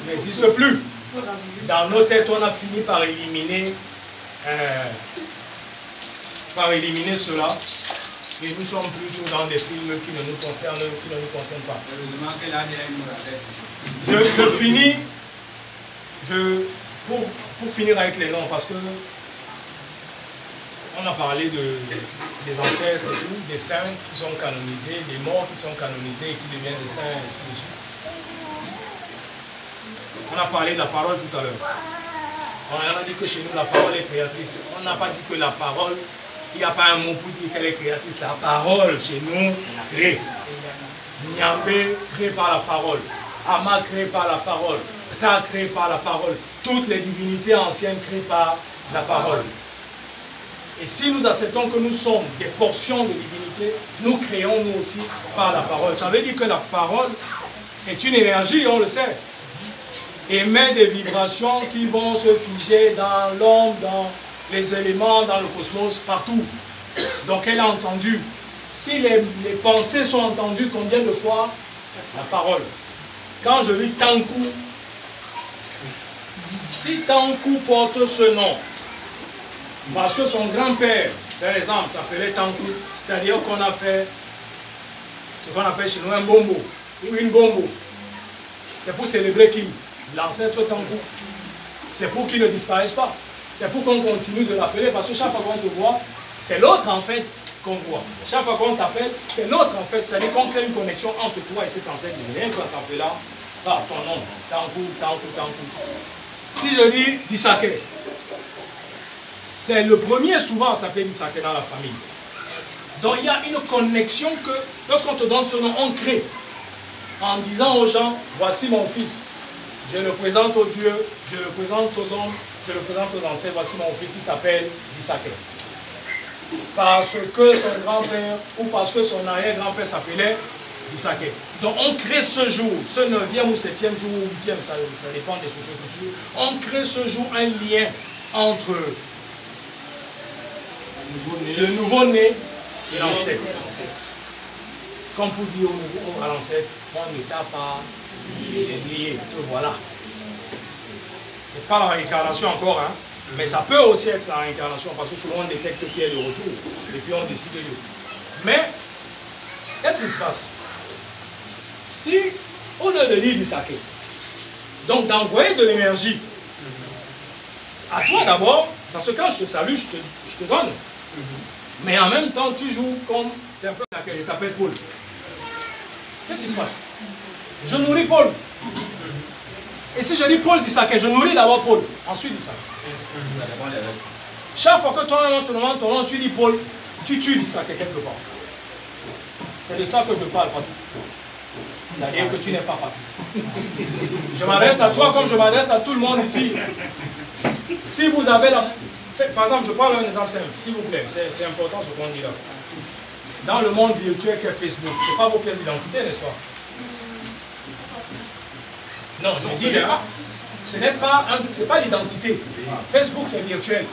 n'existe plus. Dans nos têtes, on a fini par éliminer cela. Et nous sommes plutôt dans des films qui ne nous concernent pas. Je finis, pour finir avec les noms, parce que on a parlé des ancêtres et tout, des saints qui sont canonisés, des morts qui sont canonisés et qui deviennent des saints, et ainsi de suite. On a parlé de la parole tout à l'heure. On a dit que chez nous, la parole est créatrice. On n'a pas dit que la parole, il n'y a pas un mot pour dire qu'elle est créatrice. La parole, chez nous, crée. Nyambé, créé par la parole. Ama, créé par la parole. Ptah, créé par la parole. Toutes les divinités anciennes créées par la parole. Et si nous acceptons que nous sommes des portions de divinité, nous créons nous aussi par la parole. Ça veut dire que la parole est une énergie, on le sait. Émet des vibrations qui vont se figer dans l'homme, dans les éléments, dans le cosmos, partout. Donc elle a entendu. Si les pensées sont entendues, combien de fois la parole? Quand je lis Tankou, si Tankou porte ce nom, parce que son grand-père, c'est un exemple, s'appelait Tankou, c'est-à-dire qu'on a fait ce qu'on appelle chez nous un bombo ou une bombo. C'est pour célébrer qui? L'ancêtre Tankou. C'est pour qu'il ne disparaisse pas. C'est pour qu'on continue de l'appeler parce que chaque fois qu'on te voit, c'est l'autre en fait qu'on voit. Chaque fois qu'on t'appelle, c'est l'autre en fait. C'est-à-dire qu'on crée une connexion entre toi et cet ancêtre. Rien qu'on t'appelle là, ah, ton nom, Tankou, Tankou, Tankou. Si je dis Disake, c'est le premier souvent à s'appeler Disake dans la famille. Donc il y a une connexion que lorsqu'on te donne ce nom, on crée. En disant aux gens, voici mon fils. Je le présente aux dieux, je le présente aux hommes, je le présente aux ancêtres. Voici mon fils, il s'appelle Disake. Parce que son grand-père ou parce que son arrière-grand-père s'appelait Disake. Donc on crée ce jour, ce 9e ou 7e jour ou 8e, ça dépend des sociocultures. On crée ce jour un lien entre le nouveau-né et l'ancêtre. Comme pour dire à l'ancêtre, on ne t'a pas lié, te voilà. C'est pas la réincarnation encore, hein, mais ça peut aussi être la réincarnation parce que souvent on détecte qu'il y a de retour et puis on décide de lui. Mais, qu'est-ce qui se passe? Si, au lieu de dire du saké, donc d'envoyer de l'énergie à toi d'abord, parce que quand je te salue, je te donne. Mais en même temps, tu joues comme, c'est un peu ça que je t'appelle Paul. Qu'est-ce qui se passe? Je nourris Paul. Et si je dis Paul dit ça, que je nourris d'abord Paul, ensuite dit ça. Chaque fois que toi te demandes ton nom, tu dis Paul, tu tues ça quelque part. C'est de ça que je parle, Papi. C'est-à-dire que tu n'es pas Papi. Je m'adresse à toi comme je m'adresse à tout le monde ici. Si vous avez la... Par exemple, je prends un exemple simple, s'il vous plaît, c'est important ce qu'on dit là. Dans le monde virtuel qu'est Facebook, ce n'est pas vos pièces d'identité, n'est-ce pas? Non, je dis là, ce n'est pas l'identité. Facebook, c'est virtuel.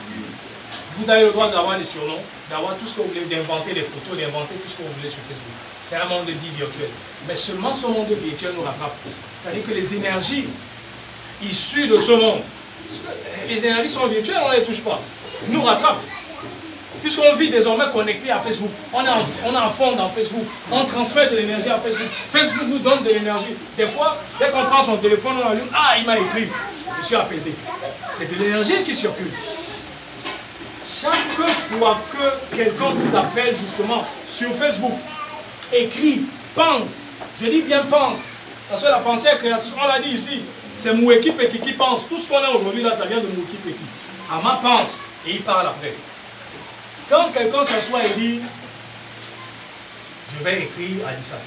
Vous avez le droit d'avoir des surnoms, d'avoir tout ce que vous voulez, d'inventer des photos, d'inventer tout ce que vous voulez sur Facebook. C'est un monde dit virtuel. Mais seulement ce monde virtuel nous rattrape. C'est-à-dire que les énergies issues de ce monde, les énergies sont virtuelles, on ne les touche pas. Nous rattrape. Puisqu'on vit désormais connecté à Facebook. On est en fond dans Facebook. On transmet de l'énergie à Facebook. Facebook nous donne de l'énergie. Des fois, dès qu'on prend son téléphone, on allume. Ah, il m'a écrit. Je suis apaisé. C'est de l'énergie qui circule. Chaque fois que quelqu'un vous appelle justement sur Facebook, écrit, pense. Je dis bien pense. Parce que la pensée est créatrice. On l'a dit ici. C'est Moueki Peki qui pense. Tout ce qu'on a aujourd'hui là, ça vient de Moueki Peki. Ama pense. Et il parle après. Quand quelqu'un s'assoit et dit, je vais écrire à Disake,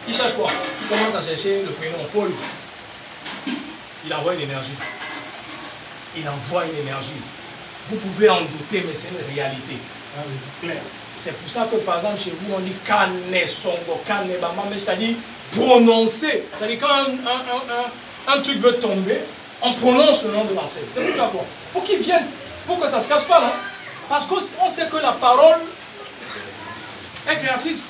il cherche quoi? Il commence à chercher le prénom Paul. Il envoie une énergie. Il envoie une énergie. Vous pouvez en douter, mais c'est une réalité. C'est pour ça que par exemple chez vous on dit Kane Songo, Kane Bamba, mais c'est-à-dire prononcer. C'est-à-dire quand un truc veut tomber, on prononce le nom de l'ancêtre. C'est pour ça quoi? Pour qu'il vienne. Pour que ça ne se casse pas, non? Parce qu'on sait que la parole est créatrice.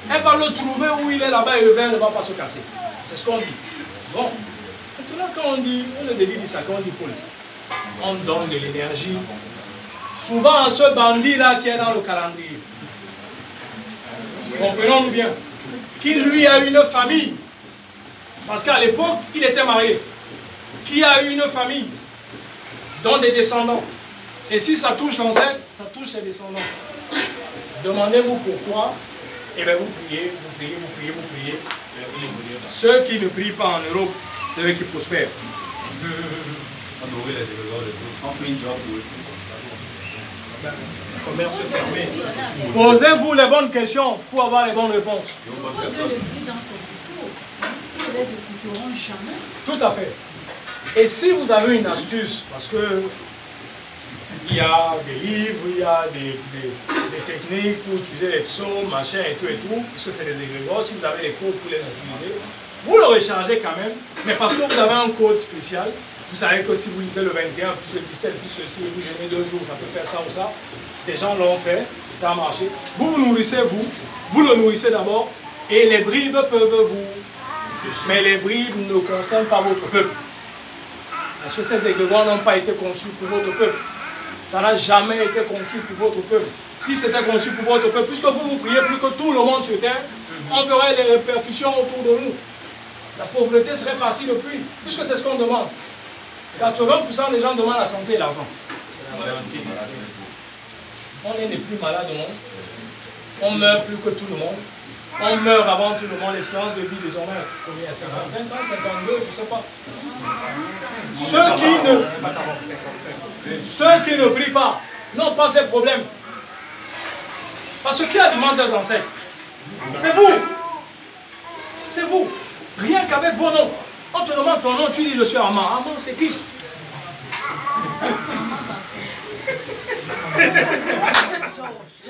Elle va le trouver où il est là-bas et le verre ne va pas se casser. C'est ce qu'on dit. Bon. Maintenant, quand on dit, on le début dit ça, quand on dit Paul, on donne de l'énergie. Souvent à ce bandit-là qui est dans le calendrier. Comprenons-nous bien. Qui lui a une famille. Parce qu'à l'époque, il était marié. Qui a une famille, dont des descendants. Et si ça touche l'ancêtre, ça touche ses descendants. Demandez-vous pourquoi. Et bien vous priez, vous priez, vous priez, vous priez. Ceux qui ne prient pas en Europe, c'est eux qui prospèrent. Commerce fermé. Posez-vous les bonnes questions pour avoir les bonnes réponses. Dieu le dit dans son discours. Ils ne les écouteront jamais. Tout à fait. Et si vous avez une astuce, parce que il y a des livres, il y a des techniques pour utiliser les psaumes, machin et tout, puisque c'est des égrégores, si vous avez les codes pour les utiliser, vous le rechargez quand même, mais parce que vous avez un code spécial, vous savez que si vous lisez le 21, plus le 17, plus ceci, vous jeûnez 2 jours, ça peut faire ça ou ça, des gens l'ont fait, ça a marché, vous nourrissez vous le nourrissez d'abord, et les bribes peuvent vous, mais les bribes ne concernent pas votre peuple. Parce que ces égrégores n'ont pas été conçus pour votre peuple. Ça n'a jamais été conçu pour votre peuple. Si c'était conçu pour votre peuple, puisque vous priez plus que tout le monde sur terre, on verrait les répercussions autour de nous. La pauvreté serait partie depuis, puisque c'est ce qu'on demande. 80% des gens demandent la santé et l'argent. On est les plus malades au monde. On meurt plus que tout le monde. On meurt avant tout le monde. L'espérance de vie désormais, combien? 55 ans, 52, je ne sais pas. Ceux qui ne prient pas n'ont pas ces problèmes. Parce que qui alimente leurs ancêtres? C'est vous. C'est vous. Rien qu'avec vos noms. On te demande ton nom, tu dis je suis Armand. Armand, c'est qui?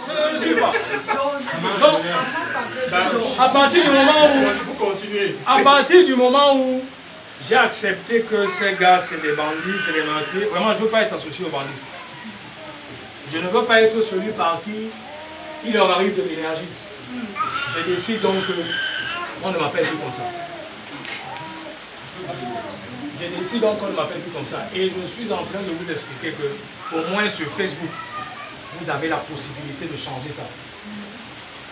Je ne suis pas. Donc, à partir du moment où j'ai accepté que ces gars, c'est des bandits, c'est des meurtriers, vraiment, je ne veux pas être associé aux bandits. Je ne veux pas être celui par qui il leur arrive de l'énergie. Je décide donc qu'on ne m'appelle plus comme ça. Je décide donc qu'on ne m'appelle plus comme ça. Et je suis en train de vous expliquer que, au moins sur Facebook, vous avez la possibilité de changer ça.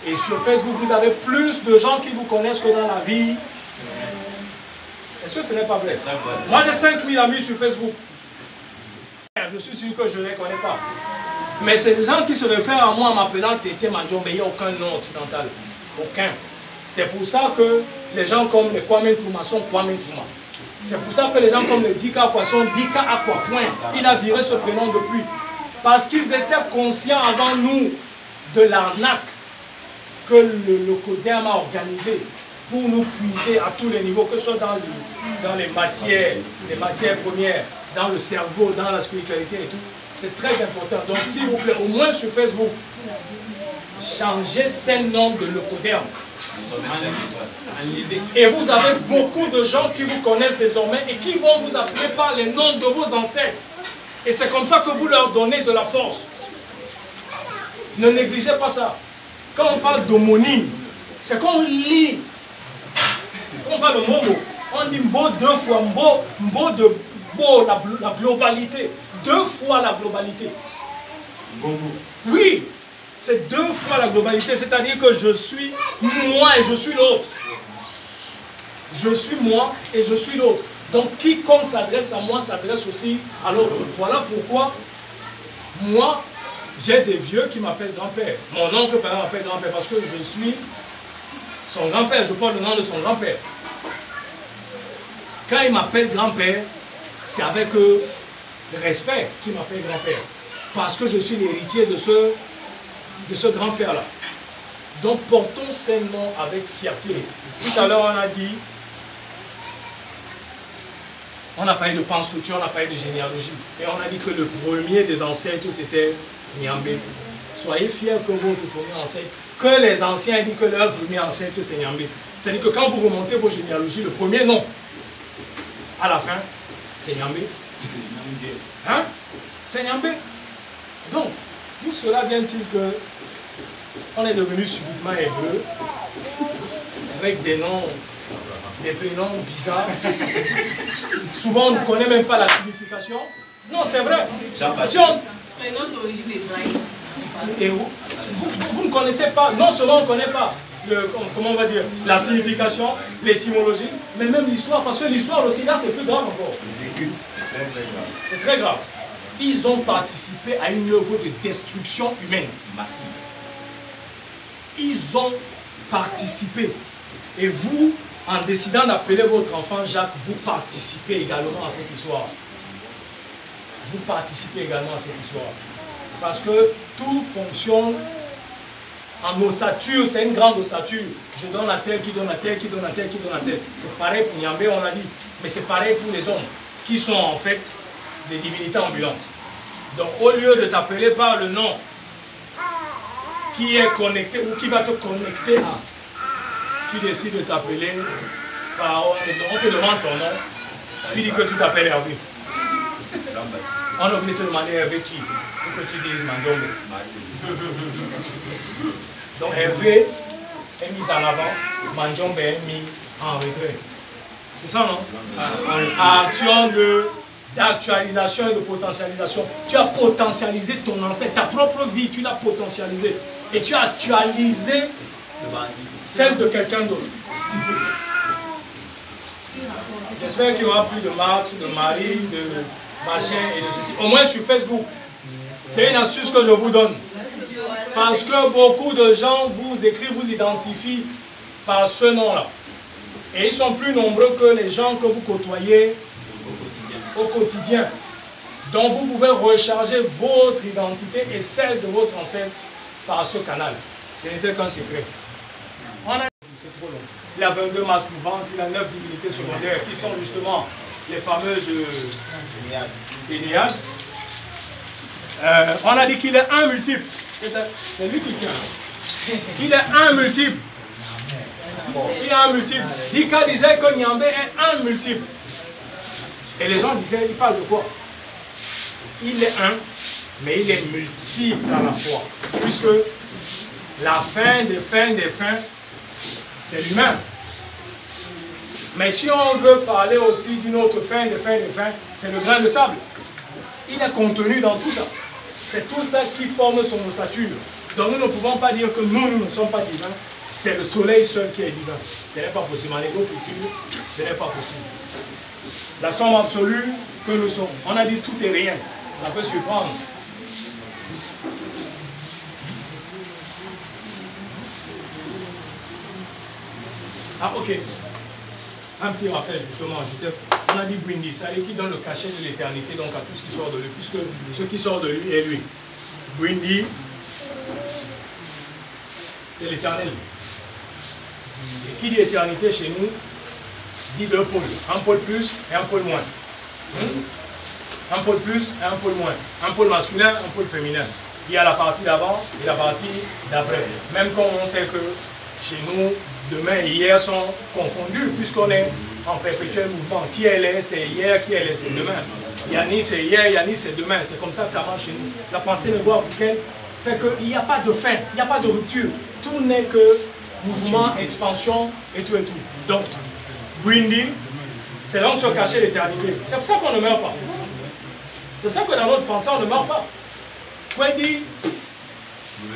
Et sur Facebook, vous avez plus de gens qui vous connaissent que dans la vie. Est-ce que ce n'est pas vrai? Moi, j'ai 5000 amis sur Facebook. Je suis sûr que je ne les connais pas. Mais c'est des gens qui se réfèrent à moi en m'appelant Tété Mandiombe. Il n'y a aucun nom occidental. Aucun. C'est pour ça que les gens comme les Kwame Nkrumah sont Kwame Nkrumah. C'est pour ça que les gens comme le Dika Akwa sont Dika Akwa. Point. Il a viré ce prénom depuis. Parce qu'ils étaient conscients avant nous de l'arnaque que le CODERM a organisé pour nous puiser à tous les niveaux, que ce soit dans les matières premières, dans le cerveau, dans la spiritualité et tout. C'est très important. Donc s'il vous plaît, au moins sur Facebook, changez ces noms de le CODERM. Et vous avez beaucoup de gens qui vous connaissent désormais et qui vont vous appeler par les noms de vos ancêtres. Et c'est comme ça que vous leur donnez de la force. Ne négligez pas ça. Quand on parle d'homonyme, c'est qu'on lit. Quand on parle de Momo, on dit Mbo 2 fois, Mbo de Bo, la globalité. 2 fois la globalité. Oui, c'est 2 fois la globalité. C'est-à-dire que je suis moi et je suis l'autre. Je suis moi et je suis l'autre. Donc quiconque s'adresse à moi s'adresse aussi à l'autre. Voilà pourquoi moi, j'ai des vieux qui m'appellent grand-père. Mon oncle par exemple m'appelle grand-père parce que je suis son grand-père. Je porte le nom de son grand-père. Quand il m'appelle grand-père, c'est avec respect qu'il m'appelle grand-père. Parce que je suis l'héritier de ce grand-père-là. Donc portons ces noms avec fierté. Tout à l'heure on a dit, on a parlé de Pansouti, on a parlé de généalogie. Et on a dit que le premier des ancêtres c'était Nyambé. Soyez fiers que votre premier ancêtre, que les anciens disent que leur premier ancêtre c'est Nyambé. C'est-à-dire que quand vous remontez vos généalogies, le premier nom, à la fin, c'est Nyambé. Hein? C'est Nyambé. Donc, d'où cela vient-il que on est devenu subitement hébreu, avec des noms, des prénoms bizarres. Souvent, on ne connaît même pas la signification. Non, c'est vrai. Si on... Prénom d'origine hébraïque. Et vous ne connaissez pas, non seulement on ne connaît pas comment on va dire, la signification, l'étymologie, mais même l'histoire, parce que l'histoire aussi là c'est plus grave encore. C'est très grave. Ils ont participé à une œuvre de destruction humaine massive. Ils ont participé. Et vous, en décidant d'appeler votre enfant Jacques, vous participez également à cette histoire. Vous participez également à cette histoire. Parce que tout fonctionne en ossature, c'est une grande ossature. Je donne à tel, qui donne à tel, qui donne à tel, qui donne à tel. C'est pareil pour Nyambé, on a dit. Mais c'est pareil pour les hommes, qui sont en fait des divinités ambulantes. Donc au lieu de t'appeler par le nom qui est connecté ou qui va te connecter à, tu décides de t'appeler par, on te demande ton nom, tu dis que tu t'appelles Hervé. On a oublié de te demander Hervé qui, pour que tu dises Mandiombe. Donc Hervé est mis en avant, Mandiombe est mis en retrait. C'est ça, non? À action de d'actualisation et de potentialisation. Tu as potentialisé ton ancêtre, ta propre vie, tu l'as potentialisée. Et tu as actualisé celle de quelqu'un d'autre. J'espère qu'il n'y aura plus de Marthe, de Marie, de machin et de ceci. Au moins sur Facebook. C'est une astuce que je vous donne. Parce que beaucoup de gens vous écrivent, vous identifient par ce nom-là. Et ils sont plus nombreux que les gens que vous côtoyez au quotidien. Donc vous pouvez recharger votre identité et celle de votre ancêtre par ce canal. Ce n'était qu'un secret. C'est trop long. Il a 22 masses mouvantes, il a 9 divinités secondaires qui sont justement les fameuses Énéades. On a dit qu'il est un multiple. C'est lui qui tient. Il est un multiple. Il est un multiple. Dika disait que Nyambé est un multiple. Et les gens disaient, il parle de quoi? Il est un, mais il est multiple à la fois. Puisque la fin des fins des fins, c'est l'humain. Mais si on veut parler aussi d'une autre fin des fins des fins, c'est le grain de sable. Il est contenu dans tout ça. C'est tout ça qui forme son ossature. Donc nous ne pouvons pas dire que nous ne sommes pas divins. C'est le soleil seul qui est divin. Ce n'est pas possible. En égo-culture, ce n'est pas possible. La somme absolue que nous sommes. On a dit tout et rien. Ça peut surprendre. Ah, ok. Un petit rappel, justement. On a dit Bwindi, c'est-à-dire qui donne le cachet de l'éternité donc à tout ce qui sort de lui, puisque ce qui sort de lui est lui. Bwindi, c'est l'éternel. Et qui dit éternité chez nous, dit deux pôles. Un pôle plus et un pôle moins. Un pôle plus et un pôle moins. Un pôle masculin, un pôle féminin. Il y a la partie d'avant et la partie d'après. Même quand on sait que chez nous, demain et hier sont confondus, puisqu'on est en perpétuel mouvement. Qui elle est, c'est hier, qui elle est, c'est demain. Yanni, c'est hier, Yanni, c'est demain. C'est comme ça que ça marche chez nous. La pensée négo-africaine fait qu'il n'y a pas de fin, il n'y a pas de rupture. Tout n'est que mouvement, expansion et tout et tout. Donc, Bwindi, c'est là où se cachait l'éternité. C'est pour ça qu'on ne meurt pas. C'est pour ça que dans notre pensée, on ne meurt pas. Bwindi,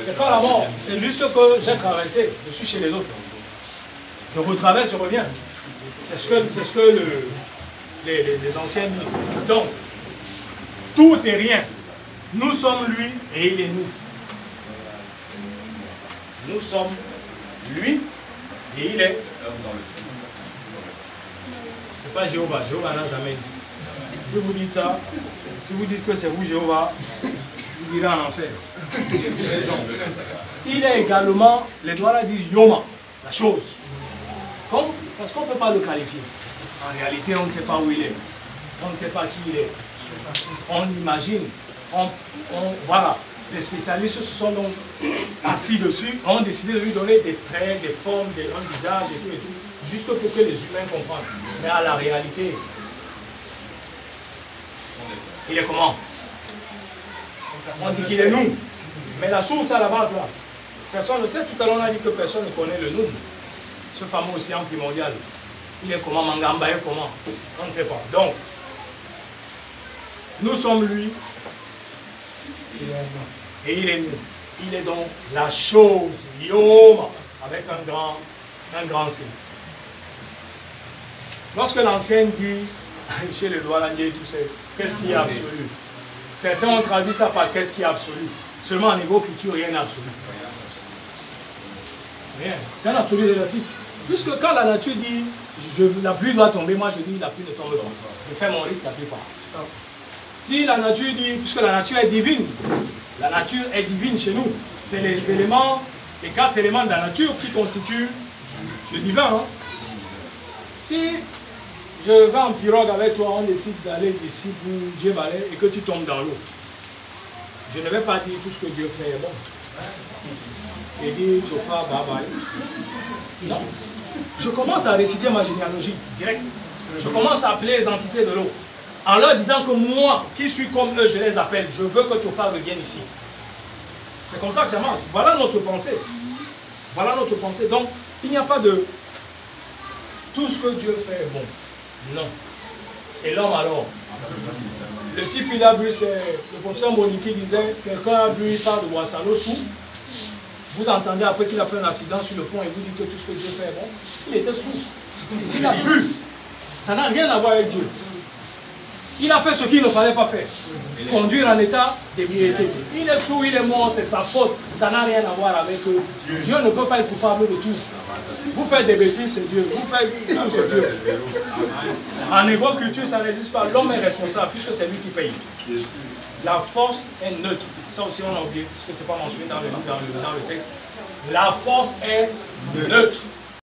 c'est pas la mort. C'est juste que j'ai traversé. Je suis chez les autres. Je retraverse, je reviens. C'est ce que les anciens disent. Donc, tout est rien. Nous sommes lui et il est nous. Nous sommes lui et il est. C'est pas Jéhovah. Jéhovah n'a jamais dit. Si vous dites ça, si vous dites que c'est vous Jéhovah, vous irez en enfer. Il est également, les Douala disent Yoma, la chose. Parce qu'on ne peut pas le qualifier. En réalité, on ne sait pas où il est. On ne sait pas qui il est. On imagine. Voilà. Les spécialistes se sont donc assis dessus, ont décidé de lui donner des traits, des formes, un visage et tout, juste pour que les humains comprennent. Mais à la réalité, il est comment? On dit qu'il est nous. Mais la source à la base là, personne ne sait. Tout à l'heure on a dit que personne ne connaît le nous. Ce fameux océan primordial. Il est comment? Mangamba est comment? On ne sait pas. Donc, nous sommes lui. Et il est nous. Il est donc la chose, Yoma, avec un grand signe. Lorsque l'ancien dit, chez les Douala et tout ça, qu'est-ce qui est absolu? Certains ont traduit ça par qu'est-ce qui est absolu. Seulement en égo-culture, rien n'est absolu. Rien. C'est un absolu relatif. Puisque quand la nature dit, la pluie doit tomber, moi je dis, la pluie ne tombe pas. Je fais mon rythme, la pluie part. Si la nature dit, puisque la nature est divine, la nature est divine chez nous. C'est les éléments, les 4 éléments de la nature qui constituent le divin. Hein. Si je vais en pirogue avec toi, on décide d'aller d'ici pour Dieu balai et que tu tombes dans l'eau, je ne vais pas dire tout ce que Dieu fait est bon. Et dire Tchofa, bye bye. Non. Je commence à réciter ma généalogie direct. Je commence à appeler les entités de l'eau. En leur disant que moi, qui suis comme eux, je les appelle. Je veux que Tchofa revienne ici. C'est comme ça que ça marche. Voilà notre pensée. Voilà notre pensée. Donc, il n'y a pas de... Tout ce que Dieu fait est bon. Non. Et l'homme alors, Le type, il a bu, c'est le professeur Monique disait, quelqu'un a bu, il parle de Wassano sous. Vous entendez après qu'il a fait un accident sur le pont et vous dites que tout ce que Dieu fait est bon. Il était sous. Il a bu. Ça n'a rien à voir avec Dieu. Il a fait ce qu'il ne fallait pas faire. Conduire en état d'ébriété. Il est sous, il est mort, c'est sa faute. Ça n'a rien à voir avec eux. Dieu ne peut pas être coupable de tout. Vous faites des bêtises, c'est Dieu. Vous faites tout, c'est Dieu. En hébreu culture, ça n'existe pas. L'homme est responsable puisque c'est lui qui paye. La force est neutre. Ça aussi, on a oublié, parce que ce n'est pas mentionné dans le texte. La force est neutre.